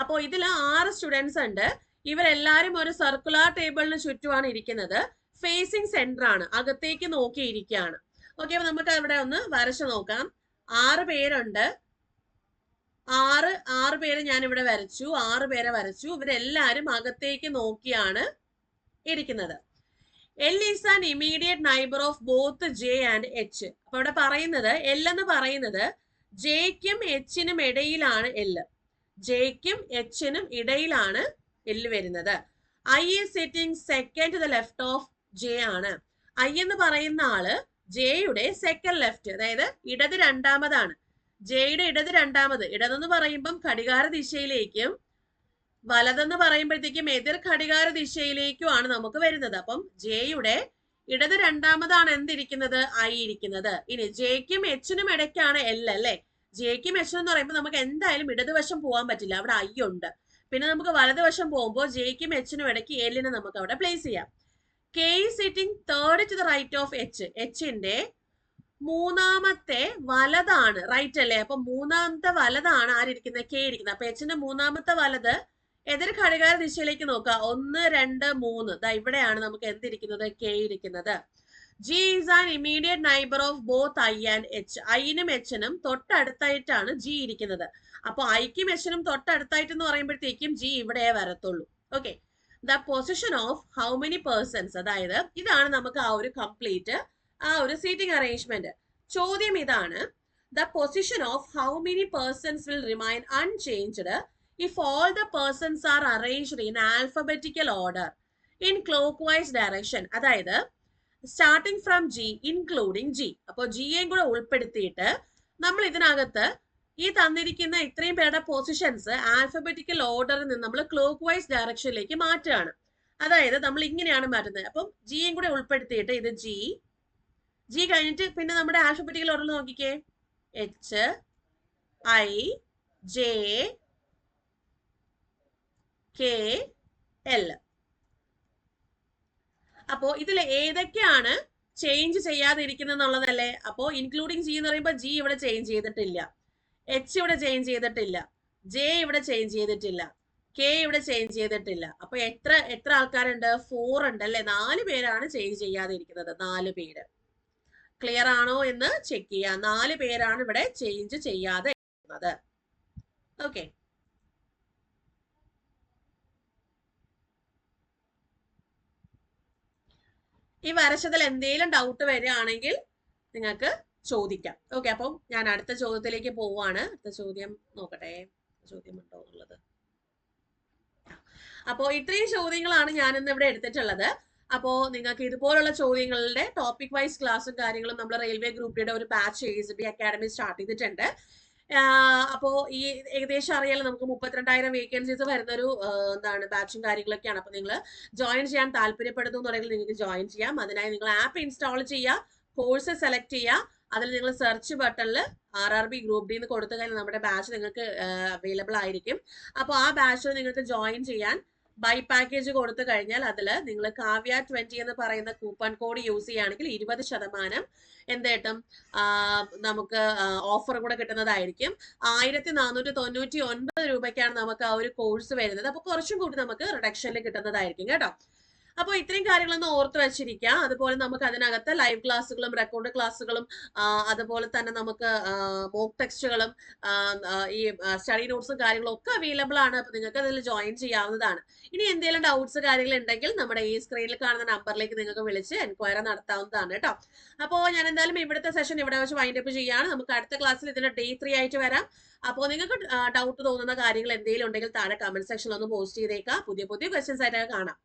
അപ്പോ ഇതിൽ 6 സ്റ്റുഡൻസ് ഉണ്ട്. ഇവരെല്ലാരും ഒരു സർക്കുലർ ടേബിളിന് ചുറ്റുമാണ് ഇരിക്കുന്നത്. ഫേസിംഗ് സെന്റർ ആണ്, അകത്തേക്ക് നോക്കിയിരിക്കുകയാണ്. ഓക്കെ, അപ്പൊ നമുക്ക് അവിടെ ഒന്ന് വരച്ചു നോക്കാം. 6 പേരുണ്ട്. 6 പേര് ഞാൻ ഇവിടെ വരച്ചു. 6 പേരെ വരച്ചു. ഇവരെല്ലാരും അകത്തേക്ക് നോക്കിയാണ് ഇരിക്കുന്നത്. L is an immediate neighbor of both J and H. അപ്പൊ ഇവിടെ പറയുന്നത് L എന്ന് പറയുന്നത് ജെക്കും എച്ചിനും ഇടയിലാണ് L. ജെക്കും എച്ചിനും ഇടയിലാണ് L വരുന്നത്. I is sitting second to the left of J ആണ്. I എന്ന് പറയുന്ന ആള് ജെയുടെ സെക്കൻഡ് ലെഫ്റ്റ്, അതായത് ഇടത് രണ്ടാമതാണ്. ജെയുടെ ഇടത് രണ്ടാമത്. ഇടതെന്ന് പറയുമ്പം ഘടികാര ദിശയിലേക്കും വലതെന്ന് പറയുമ്പോഴത്തേക്കും എതിർ ഘടികാര ദിശയിലേക്കുമാണ് നമുക്ക് വരുന്നത്. അപ്പം ജെയുടെ ഇടത് രണ്ടാമതാണ് എന്തിരിക്കുന്നത്? ഐ ഇരിക്കുന്നത്. ഇനി ജെക്കും എച്ചിനും ഇടയ്ക്കാണ് L അല്ലെ. ജെക്കും എച്ചിനും എന്ന് പറയുമ്പോൾ നമുക്ക് എന്തായാലും ഇടതുവശം പോകാൻ പറ്റില്ല, അവിടെ ഐ ഉണ്ട്. പിന്നെ നമുക്ക് വലതുവശം പോകുമ്പോൾ ജെക്കും എച്ചിനും ഇടയ്ക്ക് എല്ലിനെ നമുക്ക് അവിടെ പ്ലേസ് ചെയ്യാം. K sitting third to the right of H. എച്ചിന്റെ മൂന്നാമത്തെ വലതാണ്, റൈറ്റ് അല്ലേ. അപ്പൊ മൂന്നാമത്തെ വലതാണ് ആരിയിരിക്കുന്നത്? കെ ഇരിക്കുന്നത്. അപ്പൊ എച്ചിന്റെ മൂന്നാമത്തെ വലത് എതിർ ഘടികാര ദിശയിലേക്ക് നോക്കുക. 1 2 3. ദാ ഇവിടെയാണ് നമുക്ക് എന്തിരിക്കുന്നത്? കെ ഇരിക്കുന്നത്. G is an immediate neighbour of both I and H. ഐനും എച്ചിനും തൊട്ടടുത്തായിട്ടാണ് ജി ഇരിക്കുന്നത്. അപ്പൊ ഐക്കും എച്ചിനും തൊട്ടടുത്തായിട്ട് എന്ന് പറയുമ്പോഴത്തേക്കും ജി ഇവിടെ വരത്തുള്ളൂ. Okay, the position of how many persons, അതായത് ഇതാണ് നമുക്ക് ആ ഒരു കംപ്ലീറ്റ് ആ ഒരു സീറ്റിംഗ് അറേഞ്ച്മെന്റ്. ചോദ്യം ഇതാണ്, the position of how many persons will remain unchanged if all the persons are arranged in alphabetical order in clockwise direction. അതായത് starting from G including G. അപ്പോൾ ജിയെയും കൂടെ ഉൾപ്പെടുത്തിയിട്ട് നമ്മൾ ഇതിനകത്ത് ഈ തന്നിരിക്കുന്ന ഇത്രയും പേരുടെ പൊസിഷൻസ് ആൽഫബറ്റിക്കൽ ഓർഡറിൽ നിന്ന് നമ്മൾ ക്ലോക്ക് വൈസ് ഡയറക്ഷനിലേക്ക് മാറ്റുകയാണ്. അതായത് നമ്മൾ ഇങ്ങനെയാണ് മാറ്റുന്നത്. അപ്പം ജിയെയും കൂടെ ഉൾപ്പെടുത്തിയിട്ട് ഇത് ജി കഴിഞ്ഞിട്ട് പിന്നെ നമ്മുടെ ആൽഫബറ്റിക്കൽ ഓർഡറിൽ നോക്കിക്കേ, H I J K L. അപ്പോ ഇതിൽ ഏതൊക്കെയാണ് ചേഞ്ച് ചെയ്യാതെ ഇരിക്കുന്നത് എന്നുള്ളതല്ലേ. അപ്പോ ഇൻക്ലൂഡിങ് ജി എന്ന് പറയുമ്പോൾ ജി ഇവിടെ ചേഞ്ച് ചെയ്തിട്ടില്ല, എച്ച് ഇവിടെ ചേഞ്ച് ചെയ്തിട്ടില്ല, ജെ ഇവിടെ ചേഞ്ച് ചെയ്തിട്ടില്ല, കെ ഇവിടെ ചേഞ്ച് ചെയ്തിട്ടില്ല. അപ്പൊ എത്ര ആൾക്കാരുണ്ട്? 4 ഉണ്ട് അല്ലെ. 4 പേരാണ് ചേഞ്ച് ചെയ്യാതെ ഇരിക്കുന്നത്. 4 പേര്. ക്ലിയർ ആണോ എന്ന് ചെക്ക് ചെയ്യാം. 4 പേരാണ് ഇവിടെ ചേഞ്ച് ചെയ്യാതെ ഇരിക്കുന്നത്. ഓക്കെ, ഈ വരച്ചതിൽ എന്തെങ്കിലും ഡൗട്ട് വരികയാണെങ്കിൽ നിങ്ങൾക്ക് ചോദിക്കാം. ഓക്കെ, അപ്പം ഞാൻ അടുത്ത ചോദ്യത്തിലേക്ക് പോവാണ്. അടുത്ത ചോദ്യം നോക്കട്ടെ, ചോദ്യം ഉണ്ടോ എന്നുള്ളത്. അപ്പോ ഇത്രയും ചോദ്യങ്ങളാണ് ഞാൻ ഇന്ന് ഇവിടെ എടുത്തിട്ടുള്ളത്. അപ്പോ നിങ്ങൾക്ക് ഇതുപോലുള്ള ചോദ്യങ്ങളുടെ ടോപ്പിക് വൈസ് ക്ലാസ്സും കാര്യങ്ങളും നമ്മൾ റെയിൽവേ ഗ്രൂപ്പ് ഡിയുടെ ഒരു ബാച്ച് ASB അക്കാഡമി സ്റ്റാർട്ട് ചെയ്തിട്ടുണ്ട്. അപ്പോ ഈ ഏകദേശം അറിയാലോ, നമുക്ക് 32,000 വേക്കൻസീസ് വരുന്ന ഒരു ബാച്ചും കാര്യങ്ങളൊക്കെയാണ്. അപ്പൊ നിങ്ങൾ ജോയിൻ ചെയ്യാൻ താല്പര്യപ്പെടുന്നു എന്നുണ്ടെങ്കിൽ നിങ്ങൾക്ക് ജോയിൻ ചെയ്യാം. അതിനായി നിങ്ങൾ ആപ്പ് ഇൻസ്റ്റാൾ ചെയ്യുക, കോഴ്സ് സെലക്ട് ചെയ്യുക. അതിൽ നിങ്ങൾ സെർച്ച് ബട്ടണിൽ RRB ഗ്രൂപ്പ് ഡി എന്ന് കൊടുത്തു കഴിഞ്ഞാൽ നമ്മുടെ ബാച്ച് നിങ്ങൾക്ക് അവൈലബിൾ ആയിരിക്കും. അപ്പോൾ ആ ബാച്ചിൽ നിങ്ങൾക്ക് ജോയിൻ ചെയ്യാൻ ബൈ പാക്കേജ് കൊടുത്തു കഴിഞ്ഞാൽ അതിൽ നിങ്ങൾ കാവ്യ 20 എന്ന് പറയുന്ന കൂപ്പൺ കോഡ് യൂസ് ചെയ്യുകയാണെങ്കിൽ 20% എന്ത് കിട്ടും? നമുക്ക് ഓഫർ കൂടെ കിട്ടുന്നതായിരിക്കും. 1499 രൂപയ്ക്കാണ് നമുക്ക് ആ ഒരു കോഴ്സ് വരുന്നത്. അപ്പൊ കുറച്ചും കൂടി നമുക്ക് റിഡക്ഷനിൽ കിട്ടുന്നതായിരിക്കും കേട്ടോ. അപ്പോൾ ഇത്രയും കാര്യങ്ങളൊന്ന് ഓർത്ത് വെച്ചിരിക്കുക. അതുപോലെ നമുക്ക് അതിനകത്ത് ലൈവ് ക്ലാസ്സുകളും റെക്കോർഡ് ക്ലാസ്സുകളും അതുപോലെ തന്നെ നമുക്ക് മോക്ക് ടെക്സ്റ്റുകളും ഈ സ്റ്റഡി നോട്ട്സും കാര്യങ്ങളും ഒക്കെ അവൈലബിൾ ആണ്. അപ്പോൾ നിങ്ങൾക്ക് അതിൽ ജോയിൻ ചെയ്യാവുന്നതാണ്. ഇനി എന്തെങ്കിലും ഡൗട്ട്സ് കാര്യങ്ങൾ ഉണ്ടെങ്കിൽ നമ്മുടെ ഈ സ്ക്രീനിൽ കാണുന്ന നമ്പറിലേക്ക് നിങ്ങൾക്ക് വിളിച്ച് എൻക്വയറി നടത്താവുന്നതാണ് കേട്ടോ. അപ്പോൾ ഞാൻ എന്തായാലും ഇവിടുത്തെ സെഷൻ ഇവിടെ വെച്ച് വൈൻഡ് അപ്പ് ചെയ്യുകയാണ്. നമുക്ക് അടുത്ത ക്ലാസ്സിൽ ഇതിന്റെ ഡേ 3 ആയിട്ട് വരാം. അപ്പോൾ നിങ്ങൾക്ക് ഡൗട്ട് തോന്നുന്ന കാര്യങ്ങൾ എന്തെങ്കിലും ഉണ്ടെങ്കിൽ താഴെ കമന്റ് സെക്ഷനിൽ ഒന്ന് പോസ്റ്റ് ചെയ്തേക്കാം. പുതിയ പുതിയ ക്വസ്റ്റ്യൻസ് ആയിട്ട് കാണാം.